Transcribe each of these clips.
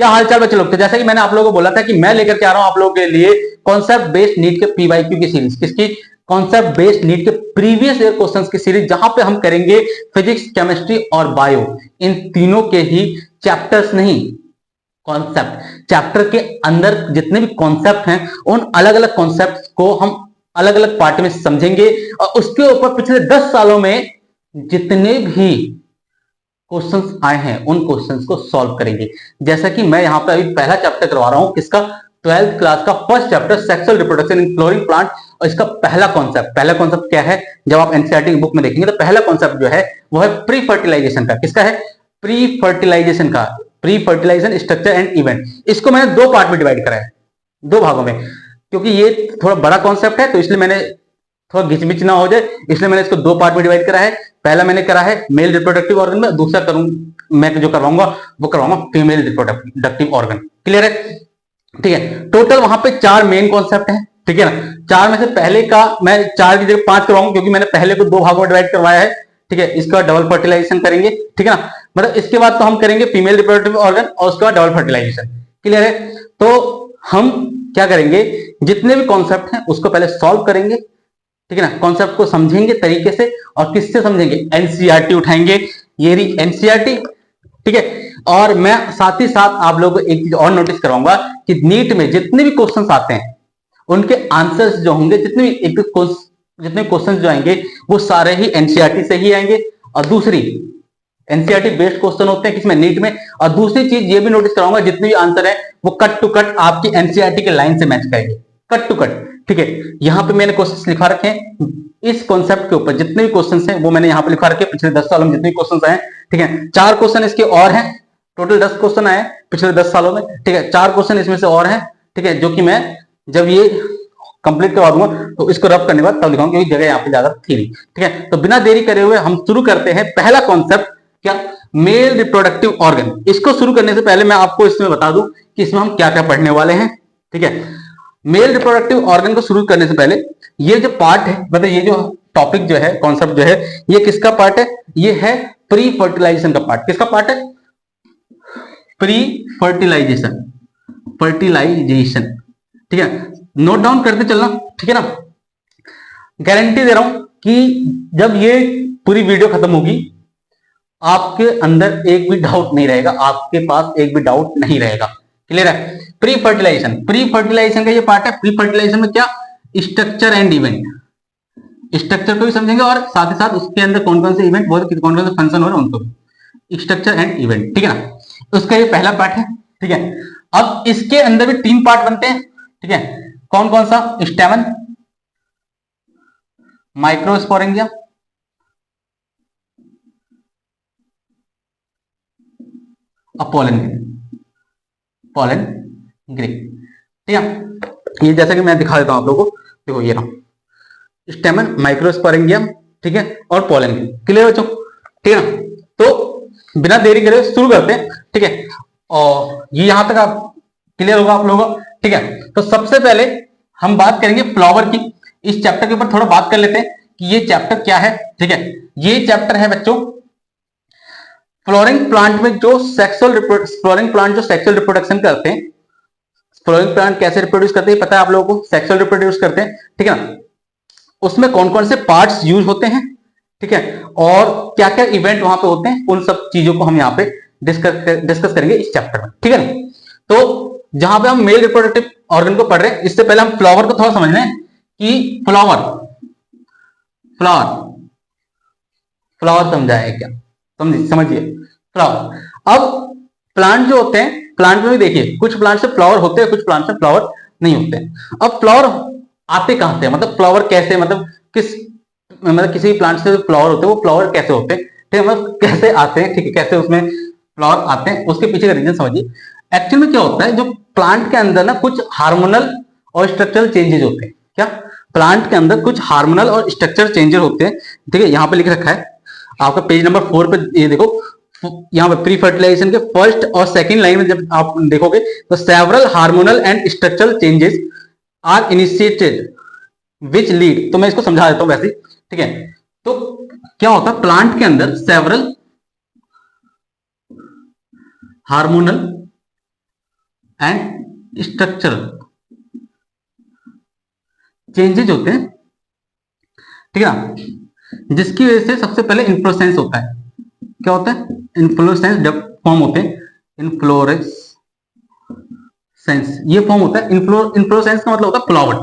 क्या हालचाल बच्चे लोग। तो जैसा कि मैंने आप लोगों को बोला था कि मैं लेकर के आ रहा हूं आप लोगों के लिए कॉन्सेप्ट बेस्ड नीट के पीवाईक्यू की सीरीज। किसकी? कॉन्सेप्ट बेस्ड नीट के प्रीवियस ईयर क्वेश्चंस की सीरीज, जहां पे हम करेंगे फिजिक्स, केमिस्ट्री और बायो, इन तीनों के ही चैप्टर्स नहीं, कॉन्सेप्ट। चैप्टर के अंदर जितने भी कॉन्सेप्ट हैं उन अलग अलग कॉन्सेप्ट को हम अलग अलग पार्ट में समझेंगे और उसके ऊपर पिछले 10 सालों में जितने भी क्वेश्चंस आए हैं उन क्वेश्चंस को सॉल्व करेंगे। जैसा कि मैं यहां पे अभी पहला चैप्टर करवा रहा हूं, किसका? 12th क्लास का first chapter sexual reproduction in flowering plant. और इसका पहला कॉन्सेप्ट क्या है? जब आप एनसीईआरटी की बुक में देखेंगे तो पहला कॉन्सेप्ट जो है वो है प्री फर्टिलाइजेशन का। किसका है? प्री फर्टिलाइजेशन का। Pre fertilization structure and event. इसको मैंने दो पार्ट में डिवाइड करा है, दो भागों में, क्योंकि ये थोड़ा बड़ा कॉन्सेप्ट है तो इसलिए मैंने थोड़ा घिचमिच ना हो जाए इसलिए मैंने इसको दो पार्ट में डिवाइड करा है। पहला मैंने करा है मेल रिप्रोडक्टिव ऑर्गन में, दूसरा करूं मैं जो करवाऊंगा वो करवाऊंगा फीमेल रिप्रोडक्टिव ऑर्गन। क्लियर है? ठीक है। टोटल वहां पे 4 मेन कॉन्सेप्ट है, ठीक है ना। 4 में से पहले का मैं 4 की जगह 5 करवाऊंगा, क्योंकि मैंने पहले को 2 भागों में डिवाइड करवाया है। ठीक है। इसका डबल फर्टिलाइजेशन करेंगे, ठीक है ना। मतलब इसके बाद तो हम करेंगे फीमेल रिप्रोडक्टिव ऑर्गन और उसके बाद डबल फर्टिलाइजेशन। क्लियर है? तो हम क्या करेंगे, जितने भी कॉन्सेप्ट हैं उसको पहले सॉल्व करेंगे, ठीक है ना। कॉन्सेप्ट को समझेंगे तरीके से, और किससे समझेंगे? एनसीईआरटी उठाएंगे, ये रही एनसीईआरटी, ठीक है। और मैं साथ ही साथ आप लोगों को एक चीज और नोटिस करवाऊंगा कि नीट में जितने भी क्वेश्चंस आते हैं उनके आंसर्स जो होंगे, जितने क्वेश्चंस जो आएंगे वो सारे ही एनसीईआरटी से ही आएंगे। और दूसरी, एनसीईआरटी बेस्ड क्वेश्चन होते हैं किसमें? नीट में। और दूसरी चीज ये भी नोटिस कराऊंगा, जितने भी आंसर है वो कट टू कट आपकी एनसीईआरटी के लाइन से मैच करेंगे, कट टू कट, ठीक है। यहां पे मैंने क्वेश्चंस लिखा रखे हैं इस कॉन्सेप्ट के ऊपर, जितने भी क्वेश्चंस हैं वो मैंने यहां पे लिखा रखे हैं पिछले 10 सालों में जितने क्वेश्चंस आए, ठीक है। 4 क्वेश्चन इसके और हैं, टोटल 10 क्वेश्चन आए पिछले 10 सालों में, ठीक है। 4 क्वेश्चन इसमें से और हैं, ठीक है, जो कि मैं जब ये कंप्लीट करवा दूंगा तो इसको रब करने के बाद तब दिखाऊंगा, क्योंकि जगह यहाँ पे ज्यादा थी नहीं, ठीक है। तो बिना देरी करे हुए हम शुरू करते हैं पहला कॉन्सेप्ट, क्या? Male reproductive organ. इसको शुरू करने से पहले मैं आपको इसमें बता दूं कि इसमें हम क्या क्या पढ़ने वाले हैं, ठीक है। मेल रिप्रोडक्टिव ऑर्गन को शुरू करने से पहले ये जो पार्ट है, मतलब ये जो टॉपिक जो है, कॉन्सेप्ट जो है, ये किसका पार्ट है? ये है प्री फर्टिलाइजेशन का पार्ट। किसका पार्ट है? प्री फर्टिलाइजेशन, फर्टिलाइजेशन, ठीक है। नोट डाउन करते चलना, ठीक है ना। गारंटी दे रहा हूं कि जब ये पूरी वीडियो खत्म होगी आपके अंदर एक भी डाउट नहीं रहेगा, आपके पास एक भी डाउट नहीं रहेगा। क्लियर है? प्री फर्टिलाइजेशन का ये पार्ट है। प्री फर्टिलाइजेशन में क्या? स्ट्रक्चर एंड इवेंट, स्ट्रक्चर को भी समझेंगे और साथ ही साथ उसके अंदर कौन कौन से इवेंट, कौन कौन से फंक्शन हो रहे हैं उनको भी, स्ट्रक्चर एंड इवेंट, ठीक है ना। उसका ये पहला पार्ट है, ठीक है। अब इसके अंदर भी 3 पार्ट बनते हैं, ठीक है। कौन कौन सा? स्टेमन, माइक्रोस्पोरेंजिया और पोलन ग्रे, ठीक है। ये जैसा कि मैं दिखा देता हूं आप लोगों को, देखो ये रहा स्टेमन, माइक्रोस्पोरेंजियम, ठीक है, और पोलन ग्रे। क्लियर बच्चों? ठीक है ना। तो बिना देरी करे शुरू करते हैं, ठीक है। और ये यहां तक आप क्लियर होगा आप लोगों को, ठीक है। तो सबसे पहले हम बात करेंगे फ्लावर की। इस चैप्टर के ऊपर थोड़ा बात कर लेते हैं कि ये चैप्टर क्या है, ठीक है। ये चैप्टर है बच्चों फ्लोरिंग प्लांट में जो फ्लोरिंग प्लांट जो सेक्सुअल रिप्रोडक्शन करते हैं। फ्लोरिंग प्लांट कैसे रिप्रोड्यूस करते हैं पता है आप लोगों को? सेक्सुअल रिप्रोड्यूस करते हैं, ठीक है ना। उसमें कौन कौन से पार्ट्स यूज होते हैं, ठीक है, और क्या क्या इवेंट वहां पे होते हैं, उन सब चीजों को हम यहाँ पे डिस्कस करेंगे इस चैप्टर में, ठीक है ना। तो जहां पे हम मेल रिप्रोडक्टिव ऑर्गन को पढ़ रहे हैं, इससे पहले हम फ्लावर को थोड़ा समझ लें कि फ्लावर फ्लावर फ्लावर समझा है क्या? समझिए फ्लावर। अब प्लांट जो होते हैं, प्लांट में भी देखिए कुछ प्लांट से फ्लावर होते हैं, कुछ प्लांट से फ्लावर नहीं होते हैं। अब फ्लावर आते कहां से? मतलब फ्लावर कैसे, मतलब किसी प्लांट से फ्लावर होते हैं, वो फ्लावर कैसे होते हैं, ठीक है, मतलब कैसे आते हैं, ठीक है, कैसे उसमें फ्लावर आते हैं, उसके पीछे का रीजन समझिए। एक्चुअल में क्या होता है, जो प्लांट के अंदर ना कुछ हार्मोनल और स्ट्रक्चरल चेंजेस होते हैं। क्या? प्लांट के अंदर कुछ हार्मोनल और स्ट्रक्चरल चेंजेस होते हैं, ठीक है। यहां पे लिख रखा है आपका पेज नंबर 4 पे, ये देखो यहां पे प्री फर्टिलाइजेशन के फर्स्ट और सेकंड लाइन में जब आप देखोगे तो several hormonal and structural changes are initiated which lead, तो मैं इसको समझा देता हूं वैसे, ठीक है। तो क्या होता है, प्लांट के अंदर several hormonal and structural changes होते हैं, ठीक है ना, जिसकी वजह से सबसे पहले इन्फ्लोरेसेंस होता है। क्या होता है? इन्फ्लोरेसेंस जब फॉर्म होते हैं, इन्फ्लोरेसेंस ये फॉर्म होता है। इन्फ्लोरेसेंस का मतलब होता है फ्लावर,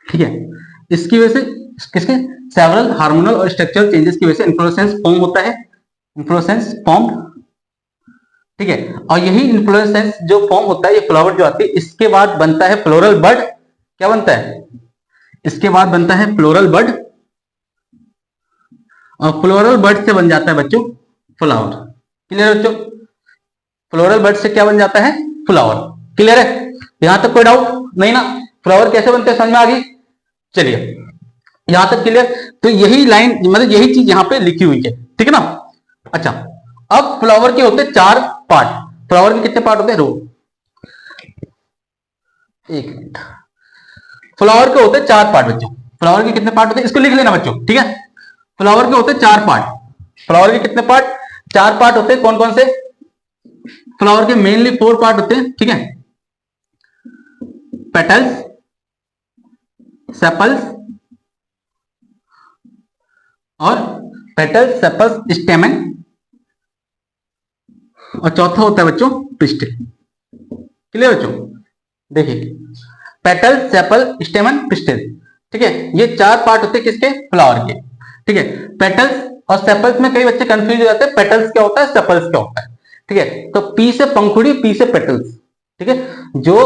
ठीक है। इसकी वजह से किसके सेवरल हार्मोनल और स्ट्रक्चरल चेंजेस की वजह से इन्फ्लोरेसेंस फॉर्म होता है, इन्फ्लोरेसेंस फॉर्म, ठीक है। और यही इन्फ्लोरेसेंस जो फॉर्म होता है, ये फ्लावर जो आती है, इसके बाद बनता है फ्लोरल बड। क्या बनता है? इसके बाद बनता है फ्लोरल बड, और फ्लोरल बड से बन जाता है बच्चों फ्लावर। क्लियर बच्चों? फ्लोरल बड से क्या बन जाता है? फ्लावर। क्लियर है? यहां तक कोई डाउट नहीं ना? फ्लावर कैसे बनते हैं समझ में आ गई? चलिए यहां तक क्लियर। तो यही लाइन मतलब यही चीज यहां पे लिखी हुई है, ठीक है ना। अच्छा, अब फ्लावर के होते 4 पार्ट। फ्लावर के कितने पार्ट होते हैं? रो, एक मिनट। फ्लावर के होते 4 पार्ट बच्चों। फ्लावर के कितने पार्ट होते हैं इसको लिख लेना बच्चों, ठीक है। फ्लावर के होते 4 पार्ट। फ्लावर के कितने पार्ट? 4 पार्ट होते हैं। कौन कौन से? फ्लावर के मेनली 4 पार्ट होते हैं, ठीक है। पेटल्स, सेपल्स और पेटल्स, सेपल्स, स्टेमन, और चौथा होता है बच्चों पिस्टिल। क्लियर बच्चों? देखिए, पेटल, सेपल, स्टेमन, पिस्टिल, ठीक है। ये 4 पार्ट होते हैं किसके? फ्लावर के, ठीक है। पेटल्स और सेपल्स में कई बच्चे कंफ्यूज हो जाते हैं, पेटल्स क्या होता है, सेपल्स क्या होता है, ठीक है। तो पी से पंखुड़ी, पी से पेटल्स, ठीक है। जो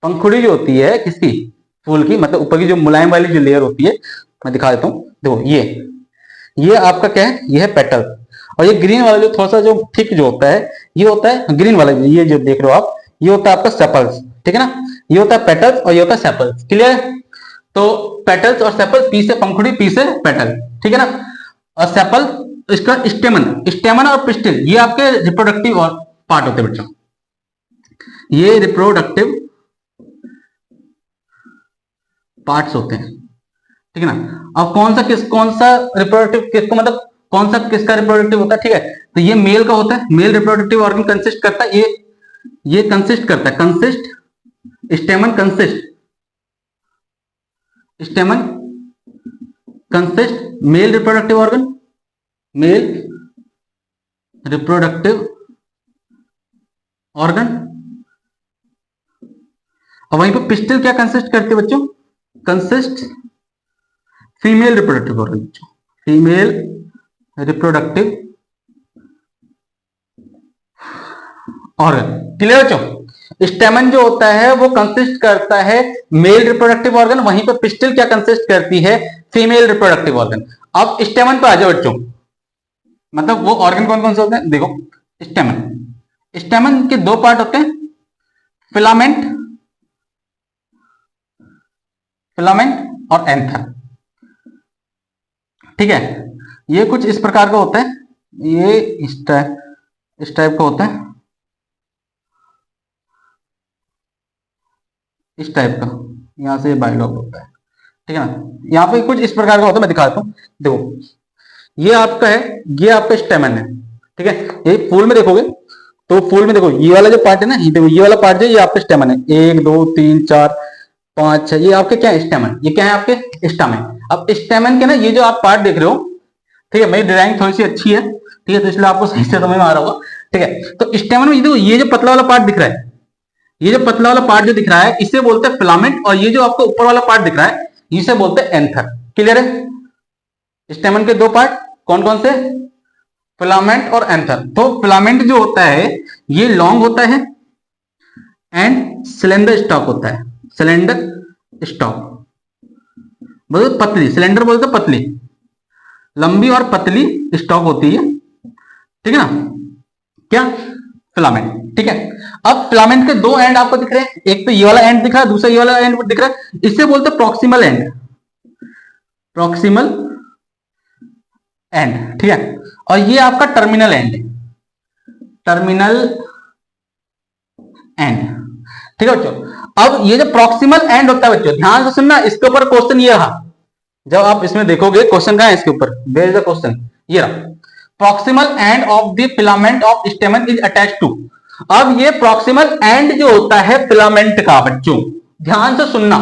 पंखुड़ी जो होती है किसकी? फूल की, मतलब ऊपर की जो मुलायम वाली जो लेयर होती है, मैं दिखा देता हूं। देखो ये आपका क्या है? ये है पेटल। और ये ग्रीन वाला जो थोड़ा सा जो थिक जो होता है, ये होता है ग्रीन वाला, ये जो देख रहे हो आप, ये होता है आपका सेपल्स, ठीक है ना। ये होता है पेटल्स और ये होता है सेपल्स। क्लियर है? तो पेटल्स और सेपल्स, पी से पंखुड़ी, पी से पेटल, ठीक है ना। और सेपल इसका स्टेमन, स्टेमन और पिस्टिल ये आपके रिप्रोडक्टिव और पार्ट होते हैं बच्चों। ये रिप्रोडक्टिव पार्ट्स होते हैं, ठीक है ना। अब कौन सा रिप्रोडक्टिव किसको, मतलब कौन सा किसका रिप्रोडक्टिव होता है, ठीक है। तो ये मेल का होता है, मेल रिप्रोडक्टिव ऑर्गन कंसिस्ट करता है, ये कंसिस्ट करता है, consist, स्टेमन consist, स्टेमन consist, male reproductive organ, male reproductive organ. और वहीं पर पिस्टिल क्या कंसिस्ट करते हैं बच्चों? Consist female reproductive organ, female reproductive organ. Clear बच्चों? स्टेमन जो होता है वो कंसिस्ट करता है मेल रिप्रोडक्टिव ऑर्गन, वहीं पर पिस्टिल क्या कंसिस्ट करती है? Female reproductive organ. अब स्टेमन पर आ जाओ बच्चों, मतलब वो ऑर्गन कौन कौन से होते हैं? देखो, स्टेमन, स्टेमन के 2 पार्ट होते हैं, फिलामेंट, फिलामेंट और एंथर, ठीक है। ये कुछ इस प्रकार का होता है, ये इस टाइप का होता है, इस टाइप का, यहां से बाइलॉग होता है, ठीक है ना। यहाँ पे कुछ इस प्रकार का होता है, मैं दिखाता हूँ। देखो ये आपका है, ये आपका स्टेमन है, ठीक है। ये फूल में देखोगे तो फूल में देखो ये वाला जो पार्ट है ना, ये देखो ये वाला पार्ट जो ये आपका स्टेमन है, 1 2 3 4 5 6, ये आपके क्या है? स्टेमन। ये क्या है? आपके स्टेमन। अब स्टेमन के ना ये जो आप पार्ट देख रहे हो, ठीक है, मेरी ड्राइंग थोड़ी सी अच्छी है, ठीक है, तो इसलिए आपको सही से समझ में आ रहा होगा, ठीक है। तो स्टेमन में देखो ये जो पतला वाला पार्ट दिख रहा है, ये जो पतला वाला पार्ट जो दिख रहा है, इसे बोलते हैं फिलामेंट, और ये जो आपको ऊपर वाला पार्ट दिख रहा है, इसे बोलते हैं एंथर। क्लियर है? स्टेमन के 2 पार्ट कौन कौन से? फिलामेंट और एंथर। तो फिलामेंट जो होता है ये लॉन्ग होता है एंड सिलेंडर स्टॉक होता है, सिलेंडर स्टॉक, बोलते पतली, सिलेंडर बोलते पतली, लंबी और पतली स्टॉक होती है, ठीक है ना। क्या? फिलामेंट, ठीक है। अब फिलामेंट के 2 एंड आपको दिख रहे हैं, एक तो ये वाला एंड दिख रहा है, दूसरा ये वाला एंड दिख रहा है, इसे बोलते हैं प्रॉक्सिमल एंड, प्रॉक्सिमल एंड, ठीक है। और ये आपका टर्मिनल एंड है, टर्मिनल एंड, ठीक है बच्चों। अब ये जो प्रॉक्सिमल एंड होता है बच्चों, ध्यान से सुनना, इसके ऊपर क्वेश्चन ये रहा, जब आप इसमें देखोगे क्वेश्चन कहां है इसके ऊपर, वेयर इज द क्वेश्चन, ये रहा, proximal end of the filament of stamen is attached to. अब ये प्रॉक्सिमल एंड जो होता है फिलामेंट का, बच्चों ध्यान से सुनना,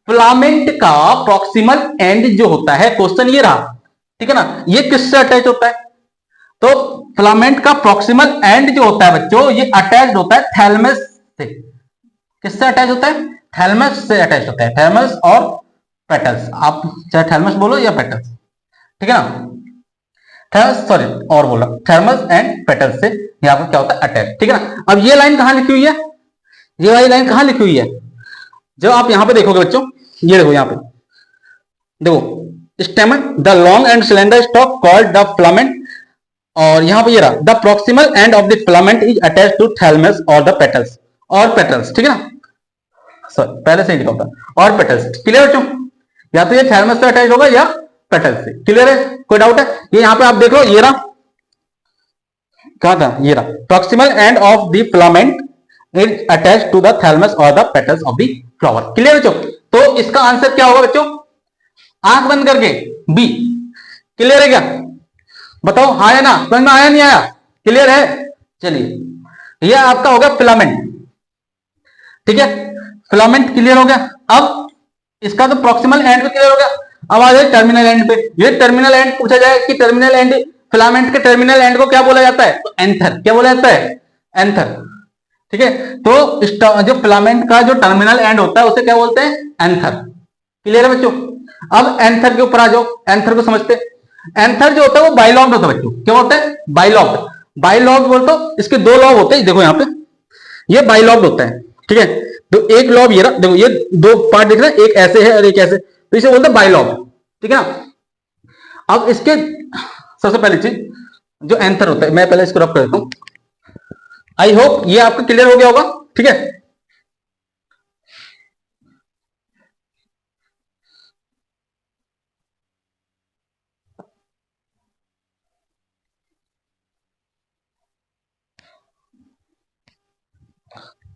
फिलामेंट का प्रॉक्सिमल एंड जो होता है, क्वेश्चन ये रहा, ठीक है ना, ये किससे अटैच होता है? तो फिलामेंट का प्रॉक्सिमल एंड जो होता है बच्चों, ये अटैच होता है थैलमस से। किससे अटैच होता है? थैलमस से अटैच होता है, थैलमस और पेटल्स, आप चाहे थैलमस बोलो या पेटल्स, ठीक है ना, थैलमस सॉरी और बोला थैलमस एंड पेटल्स से यहाँ पर क्या होता है? अटैच, ठीक है ना। अब ये लाइन कहां लिखी हुई है? ये वाली लाइन कहां लिखी हुई है? जब आप यहां पे देखोगे बच्चों, ये देखो यहां पे देखो, stamen the long and cylinder stalk called the filament, और यहां पे ये रहा the proximal end of the filament is attached to thalamus और द पेटल्स, और पेटल्स, ठीक है ना, सॉरी पहले से ही लिखा होता और पेटल्स, क्लियर बच्चों? या तो ये थैलमस से अटैच होगा या पेटल्स से, क्लियर है? कोई डाउट है? ये यहां पे आप देख लो, ये रहा, कहा था, ये रहा proximal end of the filament is attached to the thalamus और the petals of the flower, clear बच्चों? तो इसका आंसर क्या होगा बच्चों? आंख बंद करके बी, क्लियर है क्या? बताओ हाँ या ना, समझ में आया नहीं आया? क्लियर है? चलिए ये आपका होगा फिलामेंट, ठीक है, फिलामेंट क्लियर हो गया। अब इसका तो प्रॉक्सिमल एंड भी क्लियर हो गया, अब आ जाए टर्मिनल एंड पे। ये टर्मिनल एंड पूछा जाए कि टर्मिनल एंड, फिलामेंट के टर्मिनल एंड को क्या बोला जाता है? तो एंथर, क्या बोला जाता है? एंथर, ठीक है। तो जो फिलामेंट का जो टर्मिनल एंड होता है उसे क्या बोलते हैं? एंथर, क्लियर है बच्चों? अब एंथर के ऊपर आ जाओ, एंथर को समझते। एंथर जो होता है वो बाइलॉब्ड होता है बच्चों, क्या होता है? बाइलॉब्ड, बाइलॉब्ड बोल तो इसके दो लॉब होते हैं, देखो यहाँ पे ये बाइलॉब्ड होता है, ठीक है। तो एक लॉब ये रहा, देखो ये दो पार्ट दिख रहे हैं, एक ऐसे है और एक ऐसे, तो इसे बोलते हैं बाइलॉब्ड, ठीक है ना। अब इसके सबसे पहली चीज जो एंथर होता है, मैं पहले इसको रफ कर देता हूं, आई होप ये आपको क्लियर हो गया होगा, ठीक है।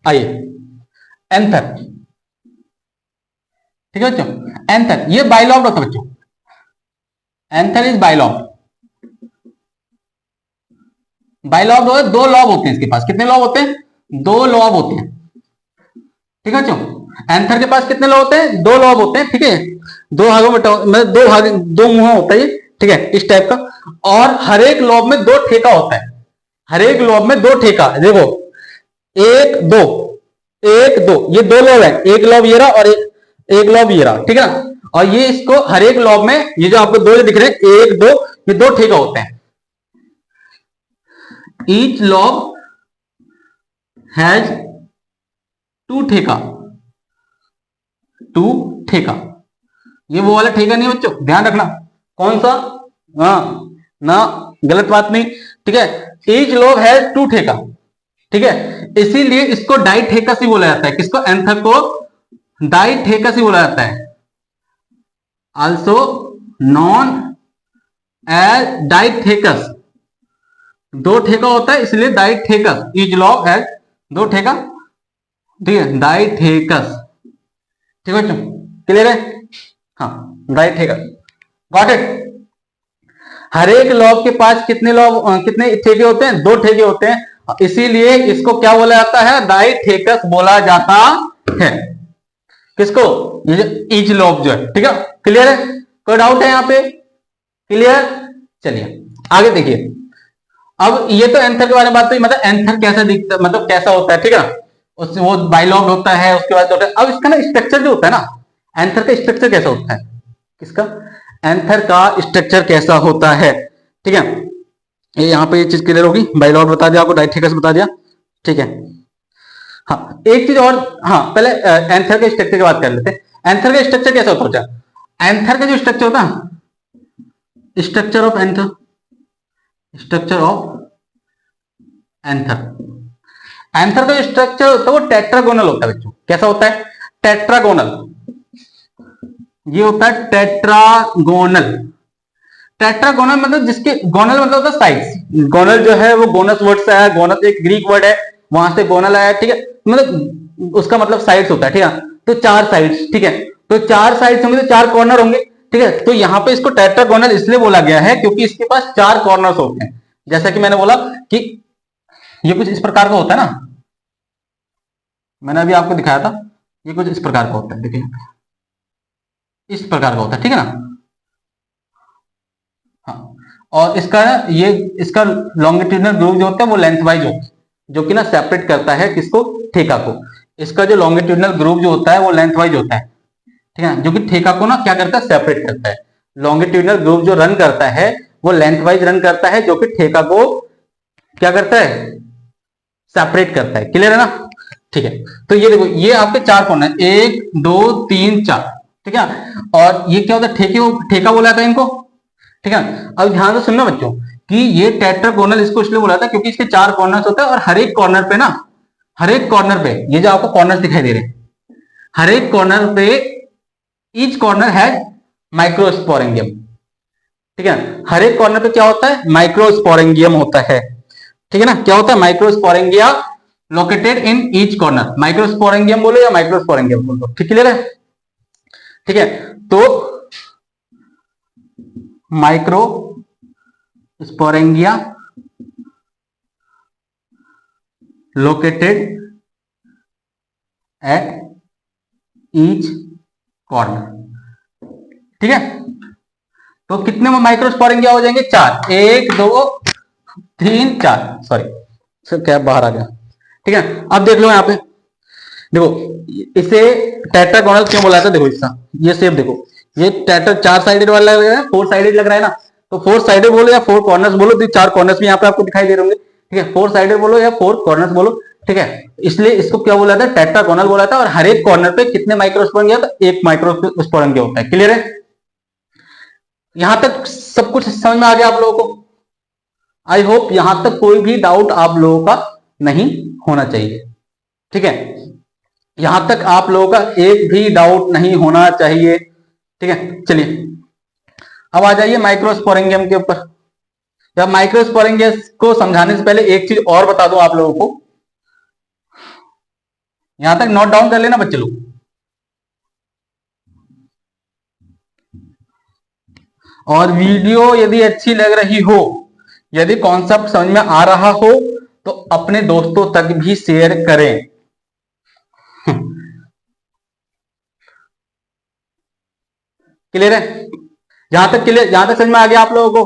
आइए एंथर, ठीक है बच्चों, एंथर ये बाइलॉब्ड होता है बच्चों, एंथर इज बाइलॉब्ड, बाइलॉब्ड हो, दो लॉब होते हैं इसके पास, कितने लॉब होते हैं? दो लॉब होते हैं, ठीक है बच्चों। एंथर के पास कितने लॉब होते हैं? दो लॉब होते हैं, ठीक है, दो भागों में मतलब दो भाग, दो मुंह होता है ये, ठीक है, इस टाइप का, और हर एक लॉब में दो ठेका होता है, हर एक लॉब में दो ठेका, देखो एक दो, एक दो, ये दो लॉब है, एक लॉब ये रहा और एक लॉब ये रहा, ठीक है ना। और ये इसको हर एक लॉब में ये जो आपको दो दिख रहे हैं, एक दो, ये दो ठेका होते हैं। ईच लॉब हैज टू ठेका, टू ठेका, ये वो वाला ठेका नहीं बच्चों, ध्यान रखना, कौन सा? हाँ ना, गलत बात नहीं, ठीक है। ईच लॉब हैज टू ठेका, ठीक है, इसीलिए इसको डाइठेकस ही बोला जाता है, किसको? एंथर को डाइठेकस ही बोला जाता है, आल्सो नॉन एज डाइठेकस, दो ठेका होता है इसलिए डाइठेकस, ईच लॉब हैज दो ठेका, ठीक है, डाइठेकस, ठीक है बच्चों, क्लियर है? हाँ डाइठेकस, गॉट इट। हर एक लॉब के पास कितने लॉब, कितने ठेके होते हैं? दो ठेके होते हैं, इसीलिए इसको क्या बोला जाता है? डाइठेकस बोला जाता है, किसको? ये जो ईच लॉब जो है, ठीक है, क्लियर है? कोई डाउट है यहाँ पे? क्लियर? चलिए आगे देखिए। अब ये तो एंथर के बारे में बात हुई, मतलब एंथर कैसा दिखता, मतलब कैसा होता है, ठीक है ना, उससे वो बाइलॉब्ड होता है, उसके बाद होता है। अब इसका ना स्ट्रक्चर जो होता है ना, एंथर का स्ट्रक्चर कैसा होता है? किसका? एंथर का स्ट्रक्चर कैसा होता है, ठीक है। ये यहाँ पे ये चीज क्लियर होगी, बाइलॉब्ड बता दिया आपको, डाइठेकस बता दिया, ठीक है। हाँ एक चीज और, हाँ पहले एंथर के स्ट्रक्चर की बात कर लेते हैं। एंथर का स्ट्रक्चर कैसा होता है? एंथर का जो स्ट्रक्चर होता है, structure of anther, structure of anther, anther का जो स्ट्रक्चर होता है वो टेट्रागोनल होता है बच्चों। कैसा होता है? टेट्रागोनल, ये होता है टेट्रागोनल। टेट्रागोनल मतलब जिसके, गोनल मतलब होता है साइड्स, गोनल जो है वो गोनस वर्ड से आया, गोनस एक ग्रीक वर्ड है, वहां से गोनल आया, ठीक है, मतलब उसका मतलब साइड्स होता है, ठीक है। तो चार साइड्स, ठीक है, तो चार साइड्स होंगे तो चार कॉर्नर होंगे, ठीक है। तो यहाँ पे इसको टेट्रागोनल इसलिए बोला गया है क्योंकि इसके पास चार कॉर्नर्स होते हैं, जैसा कि मैंने बोला कि ये कुछ इस प्रकार का होता है ना, मैंने अभी आपको दिखाया था, ये कुछ इस प्रकार का होता है, देखिए इस प्रकार का होता है, ठीक है ना। हाँ, और इसका ये इसका लॉन्गिट्यूडनल ग्रूव जो होता है वो लेंथ वाइज होता है, जो कि ना सेपरेट करता है किसको, ठेका को। इसका जो लॉन्गिट्यूडनल ग्रूव जो होता है वो लेंथ वाइज होता है, ठीक है ना, जो कि ठेका को ना क्या करता है, सेपरेट करता है। लॉन्गिट्यूडनल ग्रूव जो रन करता है वो लेंथ वाइज रन करता है, जो कि ठेका को क्या करता है, सेपरेट करता है। क्लियर है ना। ठीक है, तो ये देखो ये आपके चार कॉर्नर, 1 2 3 4, ठीक है। और ये क्या होता है, ठेका बोला था इनको, ठीक है। अब ध्यान से सुनना बच्चों कि ये टेट्रागोनल इसको इसलिए बोला था क्योंकि इसके चार कॉर्नर्स होते हैं, और हर एक कॉर्नर पे ना, हर एक कॉर्नर पे ये जो आपको कॉर्नर्स दिखाई दे रहे हैं, हर एक कॉर्नर पे ईच कॉर्नर है माइक्रोस्पोरेंगियम, ठीक है। हर एक कॉर्नर पे क्या होता है, माइक्रोस्पोरेंगियम होता है, ठीक है ना। क्या होता है, माइक्रोस्पोरेंगिया लोकेटेड इन ईच कॉर्नर। माइक्रोस्पोरेंगियम बोलो या माइक्रोस्पोरेंगियम बोलो, ठीक, क्लियर है। ठीक है, तो माइक्रोस्पोरेंगिया लोकेटेड एट ईच कॉर्नर, ठीक है। तो कितने माइक्रोस्पोरेंगिया हो जाएंगे, चार, 1 2 3 4, सॉरी सर क्या बाहर आ गया, ठीक है। अब देख लो यहाँ पे, देखो इसे टेट्रागोनल क्यों बोला था, देखो इसका ये शेप देखो, ये टेट्रा चार साइडेड वाला लग रहा है, फोर साइडेड लग रहा है ना, तो फोर साइडेड बोलो या फोर कॉर्नर्स बोलो, तो चार कॉर्नर्स भी यहाँ पे आपको दिखाई दे रहे होंगे, ठीक है। फोर साइडेड बोलो या फोर कॉर्नर्स बोलो, ठीक है। इसलिए इसको क्या बोला था, टेट्रागोनल बोला था। और हर एक कॉर्नर पे कितने माइक्रोस्पोरेंगिया, तो एक माइक्रोस्पोरेंगिया होता है। क्लियर है, यहां तक सब कुछ समझ में आ गया आप लोगों को। आई होप यहां तक कोई भी डाउट आप लोगों का नहीं होना चाहिए, ठीक है। यहां तक आप लोगों का एक भी डाउट नहीं होना चाहिए, ठीक है। चलिए अब आ जाइए माइक्रोस्पोरेंगियम के ऊपर। या माइक्रोस्पोरेंगियम को समझाने से पहले एक चीज और बता दूं आप लोगों को, यहां तक नोट डाउन कर लेना बच्चे लोग। और वीडियो यदि अच्छी लग रही हो, यदि कॉन्सेप्ट समझ में आ रहा हो, तो अपने दोस्तों तक भी शेयर करें। क्लियर है, जहां तक क्लियर, जहां तक समझ में आ गया आप लोगों को।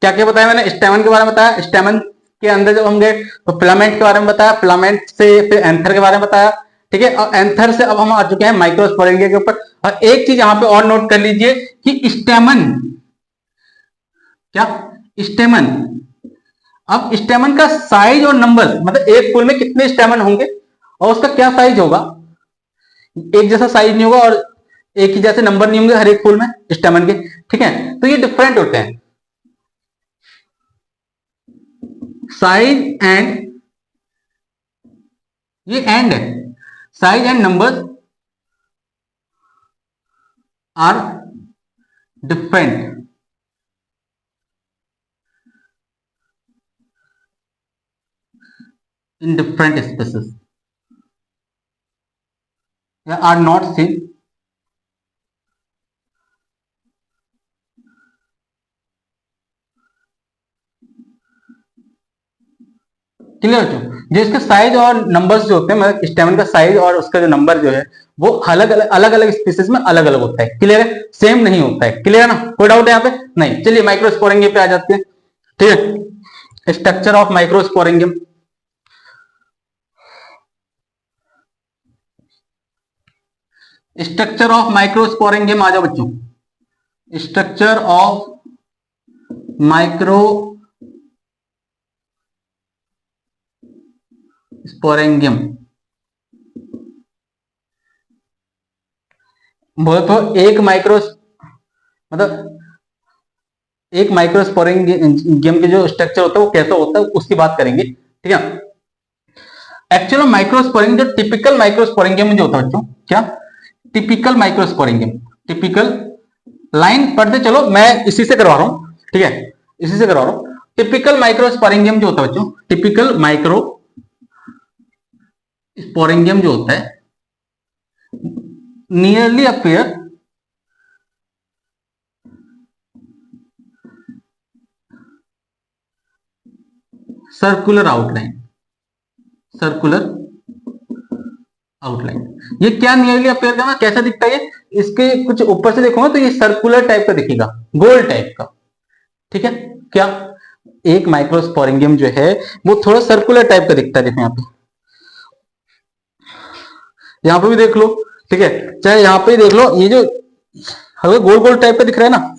क्या क्या बताया मैंने, स्टेमन के बारे में बताया, स्टेमन के अंदर जब हम गए तो फिलामेंट के बारे में बताया, फिलामेंट से फिर एंथर के बारे में बताया, ठीक है। और एंथर से अब हम आ चुके हैं माइक्रोस्पोरेंगिया के ऊपर। और एक चीज यहां पे और नोट कर लीजिए कि स्टेमन, क्या, स्टेमन, अब स्टेमन का साइज और नंबर, मतलब एक फूल में कितने स्टेमन होंगे और उसका क्या साइज होगा, एक जैसा साइज नहीं होगा, और एक ही जैसे नंबर नहीं होंगे हर एक फूल में स्टेमन के, ठीक है। तो ये डिफरेंट होते हैं, साइज एंड, ये एंड है, size and number are different in different species, are not same. Clear हो, जो इसके साइज और नंबर्स जो होते हैं, मतलब स्टेमन का साइज और उसका जो नंबर जो है वो अलग अलग स्पीसीज में अलग अलग होता है। क्लियर है, सेम नहीं होता है। क्लियर है ना, कोई डाउट है यहाँ पे नहीं। चलिए माइक्रोस्पोरेंगियम पे आ जाते हैं, ठीक है। स्ट्रक्चर ऑफ माइक्रोस्पोरेंगियम, स्ट्रक्चर ऑफ माइक्रोस्पोरेंगियम आ जाओ बच्चों। स्ट्रक्चर ऑफ माइक्रोस्पोरेंगियम, बोले तो एक माइक्रो, मतलब एक माइक्रोस्पोरेंगियम के जो स्ट्रक्चर होता है वो कैसा होता है उसकी बात करेंगे, ठीक है। एक्चुअल माइक्रोस्पोरेंगियम, जो टिपिकल माइक्रोस्पोरेंगियम जो होता है बच्चों, क्या, टिपिकल माइक्रोस्पोरेंगियम, टिपिकल, लाइन पढ़ते चलो, मैं इसी से करवा रहा हूं, ठीक है, इसी से करवा रहा हूं। टिपिकल माइक्रोस्पोरेंगियम जो होता है बच्चों, टिपिकल माइक्रोस्पोरेंगियम जो होता है, nearly appear circular outline, circular outline. ये क्या नियरली अपेयर करना, कैसा दिखता है ये, इसके कुछ ऊपर से देखोगे तो ये सर्कुलर टाइप का दिखेगा, गोल टाइप का। ठीक है, क्या एक माइक्रोस्पोरेंगियम जो है वो थोड़ा सर्कुलर टाइप का दिखता है। देखो यहाँ पे भी देख लो, ठीक है, चाहे यहाँ पे देख लो, ये जो हमें गोल गोल टाइप का दिख रहा है ना,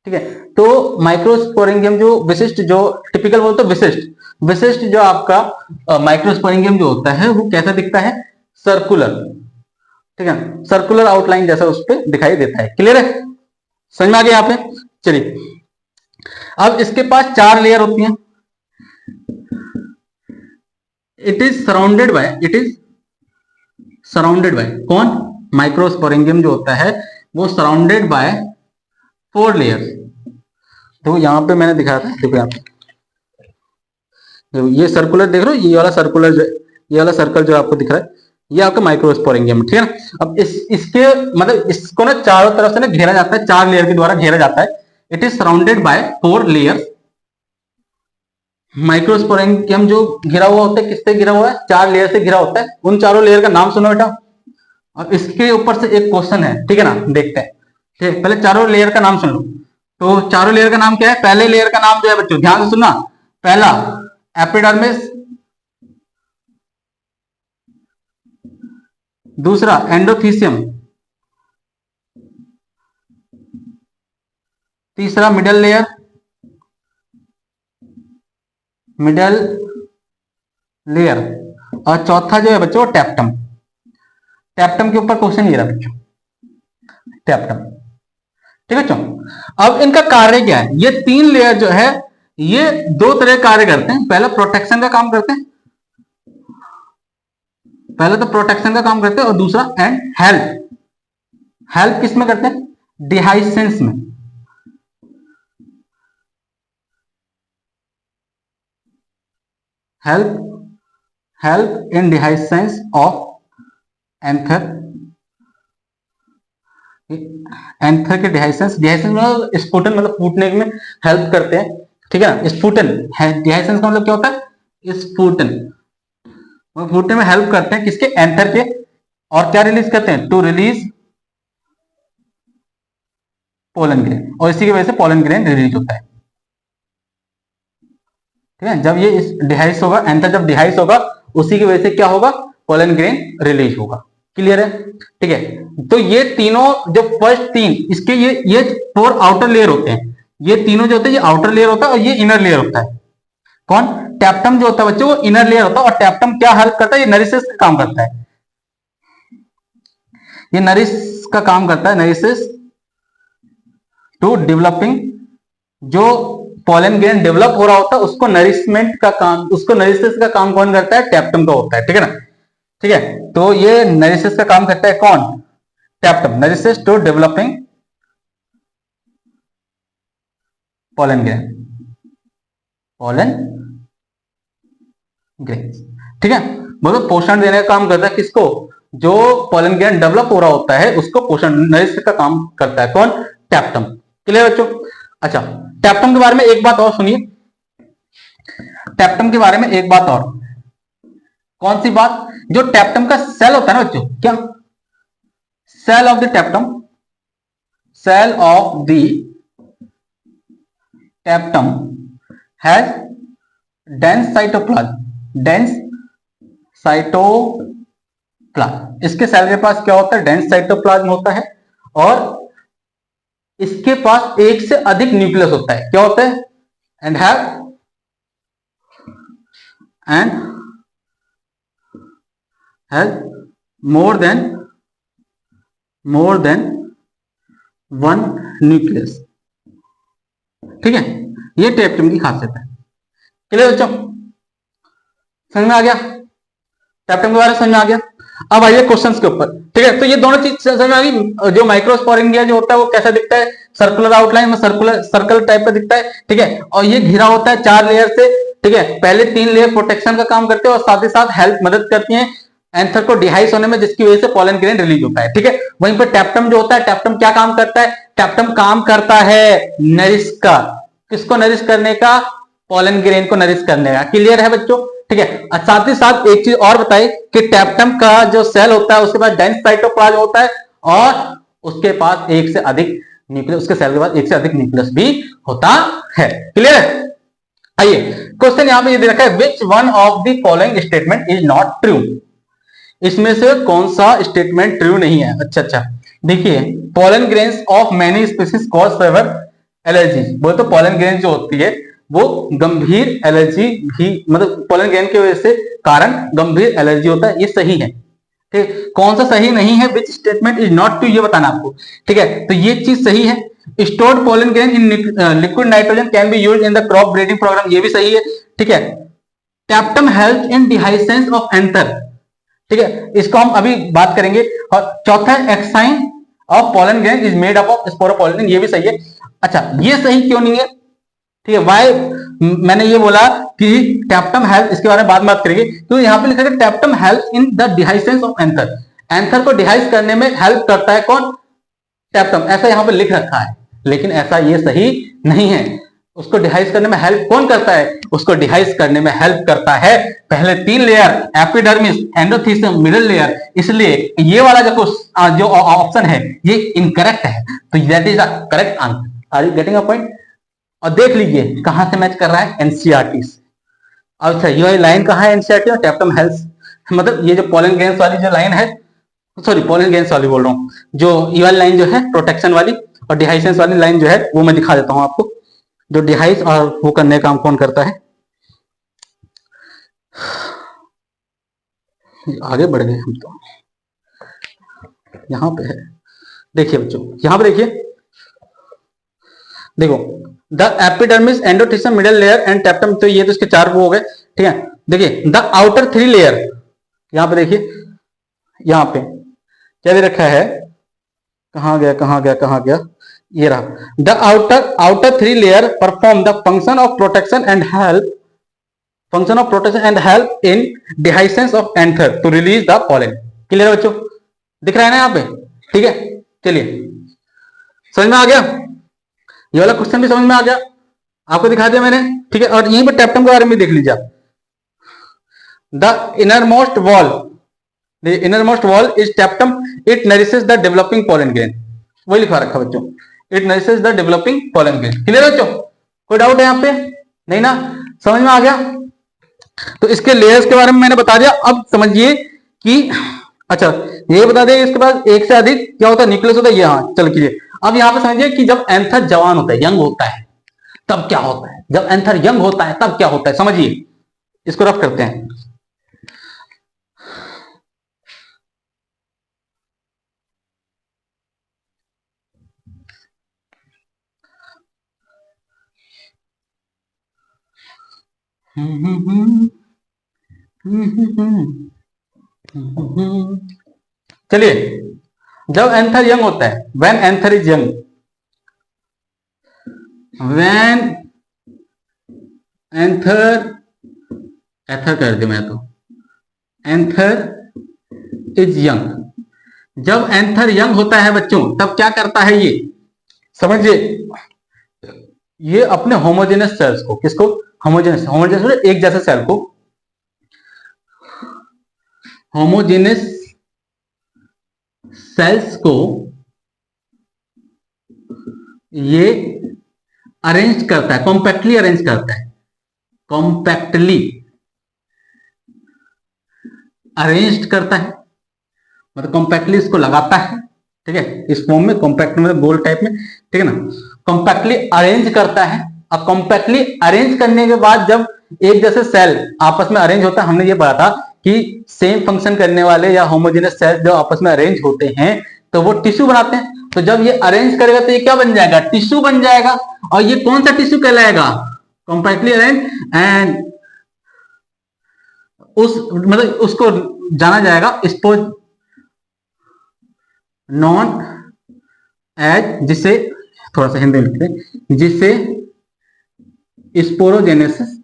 ठीक है। तो माइक्रोस्पोरेंगियम जो विशिष्ट, जो टिपिकल बोलते विशिष्ट, विशिष्ट जो आपका माइक्रोस्पोरेंगियम जो होता है वो कैसा दिखता है, सर्कुलर। ठीक है, सर्कुलर आउटलाइन जैसा उस पर दिखाई देता है। क्लियर है, समझ में आ गया यहाँ पे। चलिए, अब इसके पास 4 लेयर होती हैं। इट इज सराउंडेड बाय कौन, माइक्रोस्पोरेंगियम जो होता है वो सराउंडेड बाय 4 लेयर्स। देखो यहां पे मैंने दिखाया था, देखो यहाँ पे, देखो ये सर्कुलर देख रहे हो, ये वाला सर्कुलर, ये वाला सर्कल जो आपको दिख रहा है ये आपका माइक्रोस्पोरेंगियम, ठीक है ना। अब इसके मतलब इसको ना चारों तरफ से ना घेरा जाता है, 4 लेयर के द्वारा घेरा जाता है। It is surrounded by 4 layers. Microsporangium जो घिरा हुआ होता है, किससे घिरा हुआ है, 4 लेयर से घिरा होता है। उन चारों लेयर का नाम सुनो बेटा। अब इसके ऊपर से एक क्वेश्चन है, ठीक है ना, देखते हैं। ठीक है, पहले चारों लेयर का नाम सुन लो। तो चारों लेयर का नाम क्या है, पहले लेयर का नाम जो है बच्चों ध्यान से सुनना, पहला एपिडर्मिस, दूसरा एंडोथीसियम, तीसरा मिडल लेयर, मिडल लेयर, और चौथा जो है बच्चों टैप्टम। टैप्टम के ऊपर क्वेश्चन ये रहा बच्चों, टैप्टम। ठीक है बच्चों, अब इनका कार्य क्या है, ये 3 लेयर जो है ये 2 तरह के कार्य करते हैं। पहला प्रोटेक्शन का काम करते हैं, पहले तो प्रोटेक्शन का काम करते हैं, और दूसरा एंड हेल्प। हेल्प किस में करते हैं, डिहाइसेंस में। Help in dehiscence of anther. Anther के डिहाइसेंस, डिहाइसेंस मतलब स्फुटन, मतलब फूटने में हेल्प करते हैं। ठीक है ना, स्फुटन है, डिहाइसेंस का मतलब क्या होता है, स्फुटन, फूटने में हेल्प करते हैं किसके, एंथर के। और क्या रिलीज करते हैं, टू रिलीज पोलन ग्रेन, और इसी की वजह से पोलन ग्रेन रिलीज होता है। ठीक है, जब ये इस डिहाइस होगा, एंथर जब डिहाइस होगा उसी की वजह से क्या होगा, पोलन ग्रेन रिलीज होगा। क्लियर है, ठीक है। तो ये तीनों जो फर्स्ट 3 इसके ये 4 आउटर लेयर होते हैं। ये तीनों जो होते हैं, ये आउटर लेयर होता है और ये इनर लेयर होता है। कौन, टैप्टम जो होता है बच्चों वो इनर लेयर होता है। और टैप्टम क्या हेल्प करता है, ये नरिसेस का काम करता है। ये नरिस का काम करता है, नरिसेस टू डेवलपिंग, जो पोलन ग्रेन डेवलप हो रहा होता है उसको नरिशमेंट का काम, उसको नरिसेस का काम कौन करता है, टैप्टम का होता है। ठीक है ना, ठीक है। तो ये नरिसेस का काम करता है कौन, tapetum, nourishes to developing pollen grain, pollen grain. ठीक है, मतलब पोषण देने का काम करता है किसको, जो पोलन ग्रेन डेवलप हो रहा होता है उसको पोषण, नरिश का काम करता है कौन, टैप्टम। क्लियर बच्चों। अच्छा, टैप्टम के बारे में एक बात और सुनिए, टैप्टम के बारे में एक बात और, कौन सी बात, जो टैप्टम का सेल होता है ना बच्चों, क्या, cell of the tapetum, cell of the tapetum has dense cytoplasm, dense cytoplasm. इसके सेल के पास क्या होता है, डेंस साइटोप्लाज्म होता है। और इसके पास एक से अधिक न्यूक्लियस होता है, क्या होता है, and has more than 1 nucleus. ठीक है, ये टैप्टम की खासियत है। क्लियर बच्चों, समझ में आ गया, टैप्टम के बारे में समझ में आ गया। अब आइए क्वेश्चंस के ऊपर। ठीक है, तो ये दोनों चीज समझ में आ गई। जो माइक्रोस्पोरेंगिया जो होता है वो कैसा दिखता है, सर्कुलर आउटलाइन में, सर्कल टाइप का दिखता है। ठीक है, और ये घिरा होता है 4 लेयर से। ठीक है, पहले 3 लेयर प्रोटेक्शन का काम करते हैं और साथ ही साथ हेल्प, मदद करती हैं एंथर को डिहाइस होने में, जिसकी वजह से पोलन ग्रेन रिलीज होता है। ठीक है, वहीं पर टैप्टम जो होता है, टैप्टम क्या काम करता है, टैप्टम काम करता है नरिश का, किसको नरिश करने का, पोलन ग्रेन को नरिश करने का। क्लियर है बच्चों, ठीक है। साथ ही साथ एक चीज और बताइए कि टैप्टम का जो सेल होता है उसके पास डेंस साइटोप्लाज्म होता है और उसके पास एक से अधिक न्यूक्लियस, उसके सेल के पास एक से अधिक न्यूक्लियस भी होता है। क्लियर है? आइए क्वेश्चन यहां पे ये दे रखा है, which one of the following statement is not true. इसमें से कौन सा स्टेटमेंट ट्रू नहीं है? अच्छा देखिए, pollen grains of many species cause favour allergy. बोले तो पोलन ग्रेन जो होती है वो गंभीर एलर्जी भी, मतलब पोलन ग्रेन की वजह से कारण गंभीर एलर्जी होता है, ये सही है। ठीक, कौन सा सही नहीं है? Which statement is not true, ये बताना आपको। ठीक है, तो ये चीज सही है। Stored pollen grain in liquid nitrogen can be used in the crop breeding programme, ये भी सही है। ठीक है, tapetum help in dehiscence of anther, ठीक है, इसको हम अभी बात करेंगे। और चौथा exine of pollen grain is made up of sporopollenin, ये भी सही है। अच्छा, ये सही क्यों नहीं है? ठीक है, वाई मैंने ये बोला कि टैप्टम हेल्प, इसके बारे में बाद में बात करेंगे। तो यहां पे लिखा है tapetum help in the dehiscence of anther, anther को डिहाइस करने में हेल्प करता है कौन? टैप्टम, ऐसा यहां पे लिख रखा है, लेकिन ऐसा ये सही नहीं है। उसको डिहाइस करने में हेल्प कौन करता है? उसको डिहाइस करने में हेल्प करता है पहले 3 layer, epidermis, endothecium, middle layer. इसलिए ये वाला जो ऑप्शन है ये इनकरेक्ट है, तो that is the correct answer. Are you getting a point? और देख लीजिए कहां से मैच कर रहा है, एनसीईआरटी से। अच्छा, ये वाली लाइन कहां है एनसीईआरटी और टैप्टम हेल्प, मतलब ये जो पोलन ग्रेन्स वाली जो लाइन है, सॉरी पोलन ग्रेन्स वाली बोल रहा हूं, जो ये वाली लाइन जो है प्रोटेक्शन वाली, और डिहाइसेंस वाली लाइन जो है वो मैं दिखा देता हूं आपको। जो डिहाइस और वो करने का काम कौन करता है, आगे बढ़ गए हम तो, यहां पे है, देखिए बच्चों, यहां पे देखिए, देखो the epidermis, endothecium, middle layer and tapetum, तो ये तो इसके 4 वो हो गए। ठीक है, देखिए द आउटर 3 लेयर, यहां पे देखिए, यहां पे क्या दे रखा है, कहां गया कहां गया कहां गया, ये रहा, the outer 3 layer perform the function of protection and help, function of protection and help in dehiscence of anther to release the pollen. Clear है बच्चों? दिख रहा है ना यहाँ पे? ठीक है, चलिए समझ में आ गया? ये वाला क्वेश्चन भी समझ में आ गया, आपको दिखा दिया मैंने। ठीक है, और यहीं पर टैप्टम के बारे में देख लीजिए आप। The innermost wall, the innermost wall is tapetum, it nourishes the developing pollen grain, वही लिखा रखा बच्चों, it nourishes the developing pollen grain. Clear है बच्चों? कोई डाउट है यहाँ पे? नहीं ना? समझ में आ गया? तो इसके लेयर्स के बारे में मैंने बता दिया। अब समझिए कि, अच्छा ये बता दें, इसके पास एक से अधिक क्या होता है, न्यूक्लियस होता है। ये हाँ, चल कीजिए। अब यहां पे समझिए कि जब एंथर जवान होता है, यंग होता है, तब क्या होता है? जब एंथर यंग होता है तब क्या होता है, समझिए। इसको रफ करते हैं। चलिए, जब एंथर यंग होता है, when anther is young, when anther, anther कर दे मैं तो, एंथर इज यंग, जब एंथर यंग होता है बच्चों, तब क्या करता है ये, समझिए, ये अपने होमोजेनस सेल्स को, किसको? होमोजेनस, होमोजेनस एक जैसे सेल को, होमोजेनस सेल्स को ये अरेंज करता है, कॉम्पैक्टली अरेंज करता है, कॉम्पैक्टली अरेंज करता है, मतलब कॉम्पैक्टली इसको लगाता है। ठीक है, इस फॉर्म में, कॉम्पैक्ट में, गोल टाइप में, ठीक है ना, कॉम्पैक्टली अरेंज करता है। अब कॉम्पैक्टली अरेंज करने के बाद जब एक जैसे सेल आपस में अरेंज होता है, हमने ये पढ़ा था कि सेम फंक्शन करने वाले या होमोजेनस सेल्स जो आपस में अरेंज होते हैं तो वो टिश्यू बनाते हैं। तो जब ये अरेंज करेगा तो ये क्या बन जाएगा? टिश्यू बन जाएगा। और ये कौन सा टिश्यू कहलाएगा? कॉम्पैक्टली अरेंज, एंड उस मतलब उसको जाना जाएगा स्पोज नॉन एज, जिसे थोड़ा सा हिंदी में लिखते हैं, जिसे स्पोरोजेनेसिस